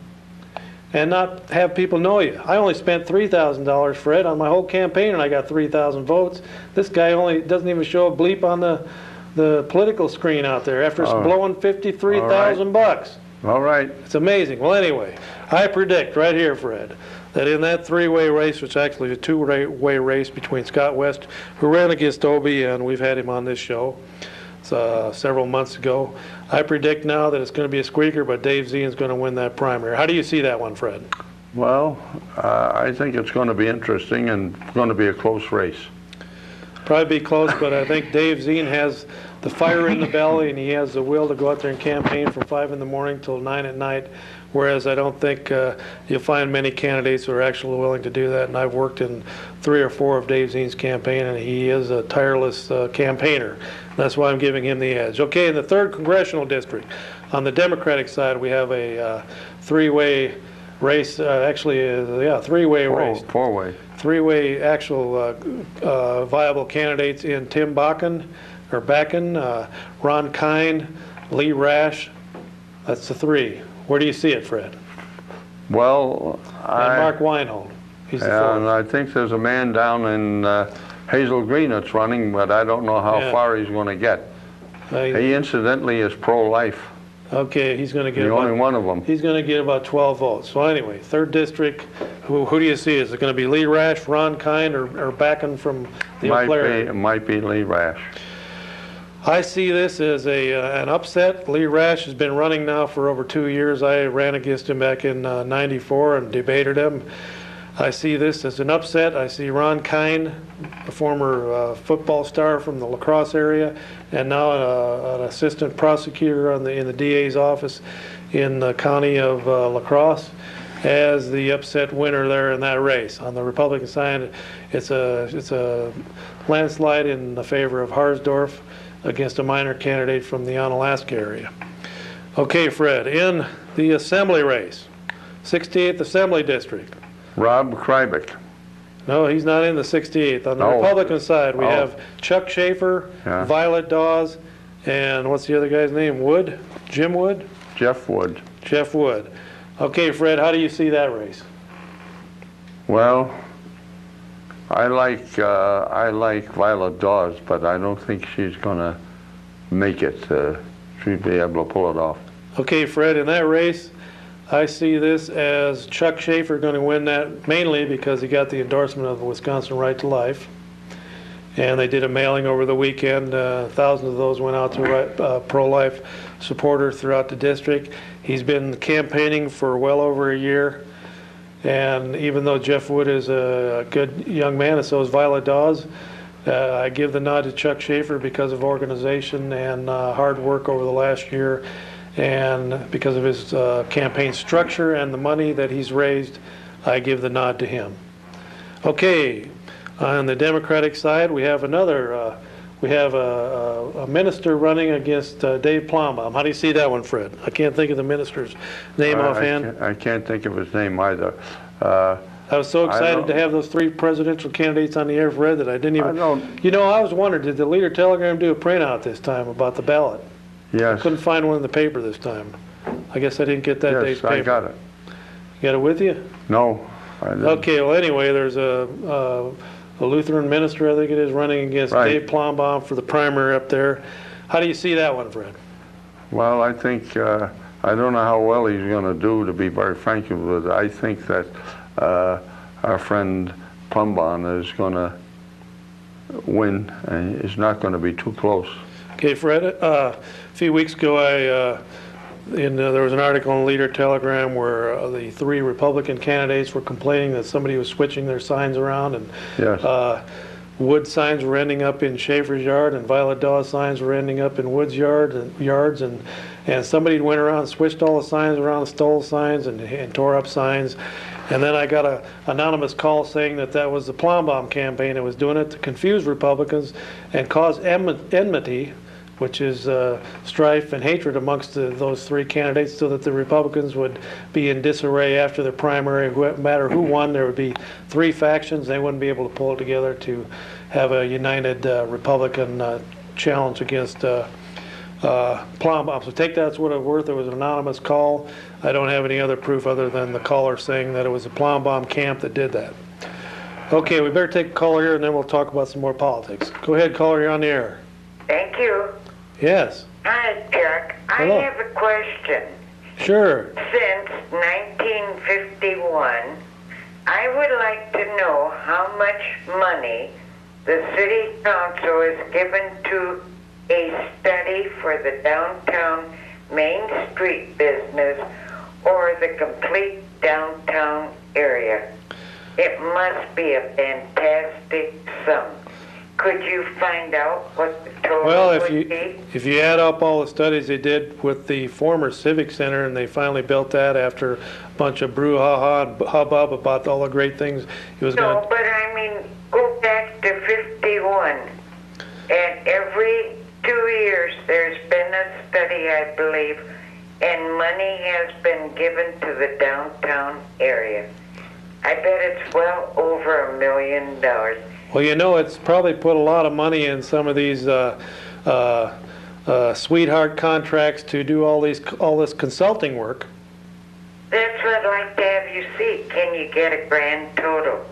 and not have people know you? I only spent $3,000, Fred, on my whole campaign, and I got 3,000 votes. This guy only doesn't even show a bleep on the political screen out there after blowing $53,000. All right. It's amazing. Well, anyway, I predict right here, Fred, that in that three-way race, which actually is a two-way race between Scott West, who ran against Obie, and we've had him on this show several months ago, I predict now that it's going to be a squeaker, but Dave Zine is going to win that primary. How do you see that one, Fred? Well, I think it's going to be interesting and going to be a close race. Probably be close, but I think Dave Zine has the fire in the belly, and he has the will to go out there and campaign from 5 in the morning till 9 at night, whereas I don't think you'll find many candidates who are actually willing to do that. And I've worked in 3 or 4 of Dave Zine's campaign, and he is a tireless campaigner. That's why I'm giving him the edge. Okay, in the 3rd Congressional District, on the Democratic side, we have a three-way race, three-way race. Four-way. Three-way actual viable candidates in Tim Bakken, Ron Kind, Lee Rash. That's the 3. Where do you see it, Fred? Well, and Mark Weinhold. He's the 4th. And I think there's a man down in Hazel Green that's running, but I don't know how far he's going to get. He incidentally is pro-life. Okay, he's going to get only one of them. He's going to get about 12 votes. So anyway, 3rd District, who do you see? Is it going to be Lee Rash, Ron Kind, or Bakken from the Eau Claire area? It might be Lee Rash. I see this as an upset. Lee Rash has been running now for over 2 years. I ran against him back in '94 and debated him. I see this as an upset. I see Ron Kind, a former football star from the La Crosse area, and now an assistant prosecutor in the DA's office in the county of La Crosse, as the upset winner there in that race. On the Republican side, it's a landslide in the favor of Harsdorf against a minor candidate from the Onalaska area. Okay, Fred, in the assembly race, 68th Assembly District. Rob Krybick. No, he's not in the 68th. On the Republican side, we have Chuck Schaefer, Violet Dawes, and what's the other guy's name? Wood? Jim Wood? Jeff Wood. Jeff Wood. Okay, Fred, how do you see that race? Well, I like Violet Dawes, but I don't think she's going to make it. She'll be able to pull it off. Okay, Fred, in that race, I see this as Chuck Schaefer going to win that mainly because he got the endorsement of the Wisconsin Right to Life. And they did a mailing over the weekend. Thousands of those went out to pro-life supporters throughout the district. He's been campaigning for well over a year. And even though Jeff Wood is a good young man, and so is Violet Dawes, I give the nod to Chuck Schaefer because of organization and hard work over the last year. And because of his campaign structure and the money that he's raised, I give the nod to him. Okay, on the Democratic side, we have another, we have a minister running against Dave Plombaum. How do you see that one, Fred? I can't think of the minister's name offhand. I can't think of his name either. I was so excited to have those three presidential candidates on the air, Fred, that I didn't even... You know, I was wondering, did the Leader Telegram do a printout this time about the ballot? Yes. I couldn't find one in the paper this time. I guess I didn't get that day's paper. Yes, I got it. You got it with you? No, I didn't. Okay, well, anyway, there's a Lutheran minister, I think it is, running against Dave Plombaum for the primary up there. How do you see that one, Fred? Well, I think, I don't know how well he's going to do, to be very frank with you. I think that our friend Plumbaum is going to win, and it's not going to be too close. Okay, Fred, a few weeks ago, there was an article in Leader Telegram where the three Republican candidates were complaining that somebody was switching their signs around, and yes. Wood signs were ending up in Schaefer's yard, and Violet Dawes signs were ending up in Wood's yards, and somebody went around and switched all the signs around, stole signs, and tore up signs. And then I got an anonymous call saying that was the Plombaum campaign that was doing it to confuse Republicans and cause enmity, which is strife and hatred amongst those three candidates, so that the Republicans would be in disarray after the primary. No matter who won, there would be three factions. They wouldn't be able to pull it together to have a united Republican challenge against Plombaum. So take that as what it's worth. It was an anonymous call. I don't have any other proof other than the caller saying that it was the Plombaum camp that did that. Okay, we better take a caller here, and then we'll talk about some more politics. Go ahead, caller, you're on the air. Thank you. Yes. Hi, Chuck. Hello. I have a question. Sure. Since 1951, I would like to know how much money the city council has given to a study for the downtown Main Street business or the complete downtown area. It must be a fantastic sum. Could you find out what the total would be? If you add up all the studies they did with the former Civic Center, and they finally built that after a bunch of brouhaha and hubbub about all the great things he was going to... No, but I mean, go back to 51. And every 2 years there's been a study, I believe, and money has been given to the downtown area. I bet it's well over $1 million. Well, you know, it's probably put a lot of money in some of these sweetheart contracts to do all this consulting work. That's what I'd like to have you see. Can you get a grand total?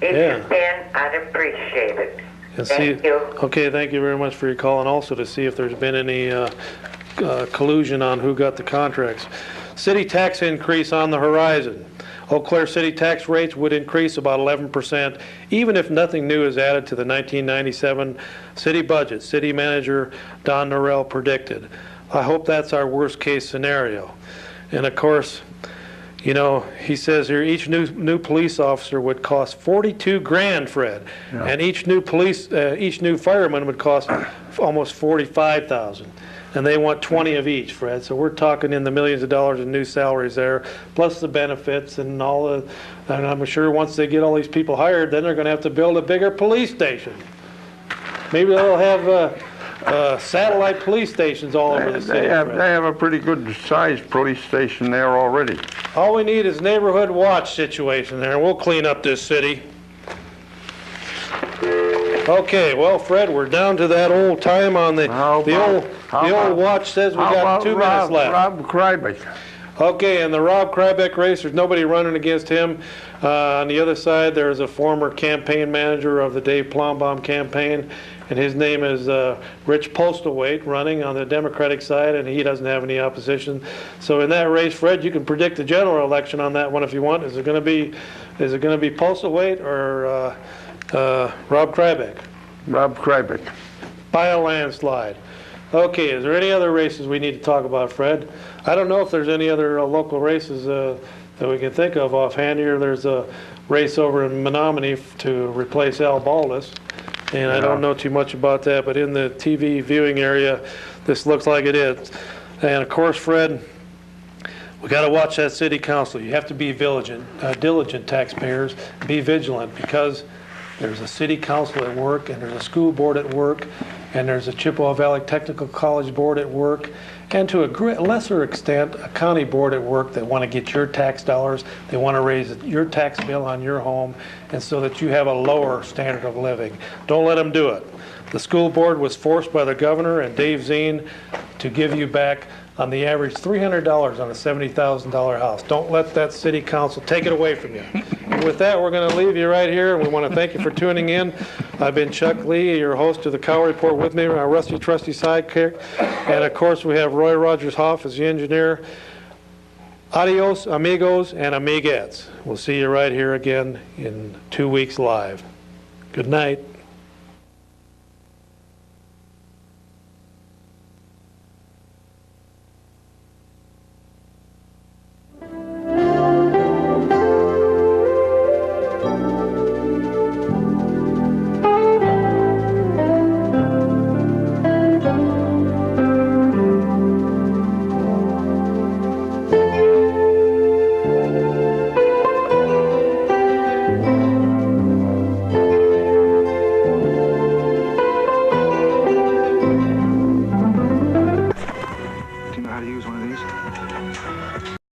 If you can, I'd appreciate it. And thank you. Okay, thank you very much for your call, and also to see if there's been any collusion on who got the contracts. City tax increase on the horizon. Eau Claire city tax rates would increase about 11%, even if nothing new is added to the 1997 city budget, city manager Don Norrell predicted. I hope that's our worst case scenario. And of course, you know, he says here each new police officer would cost 42 grand, Fred, and each new fireman would cost almost 45,000. And they want 20 of each, Fred. So we're talking in the millions of dollars in new salaries there, plus the benefits and all the. And I'm sure once they get all these people hired, then they're going to have to build a bigger police station. Maybe they'll have satellite police stations all over the city. They have a pretty good sized police station there already. All we need is neighborhood watch situation there, and we'll clean up this city. Okay, well, Fred, we're down to that old time on the old watch says we got 2 minutes left. Rob Krybeck. Okay, and the Rob Krybeck race, there's nobody running against him. On the other side, there's a former campaign manager of the Dave Plumbaum campaign, and his name is Rich Postlethwaite, running on the Democratic side, and he doesn't have any opposition. So in that race, Fred, you can predict the general election on that one if you want. Is it going to be Postlethwaite or Rob Krybeck? Rob Krybeck. By a landslide. Okay, is there any other races we need to talk about, Fred? I don't know if there's any other local races that we can think of offhand here. There's a race over in Menominee to replace Al Baldus, and I don't know too much about that, but in the TV viewing area, this looks like it is. And of course, Fred, we got to watch that city council. You have to be diligent taxpayers, be vigilant, because there's a city council at work, and there's a school board at work, and there's a Chippewa Valley Technical College board at work, and to a lesser extent, a county board at work that want to get your tax dollars. They want to raise your tax bill on your home, and so that you have a lower standard of living. Don't let them do it. The school board was forced by the governor and Dave Zine to give you back on the average $300 on a $70,000 house. Don't let that city council take it away from you. And with that, we're going to leave you right here, and we want to thank you for tuning in. I've been Chuck Lee, your host of the Cow Report. With me, our rusty, trusty sidekick. And of course, we have Roy Rogers Hoff as the engineer. Adios, amigos, and amigettes. We'll see you right here again in 2 weeks live. Good night.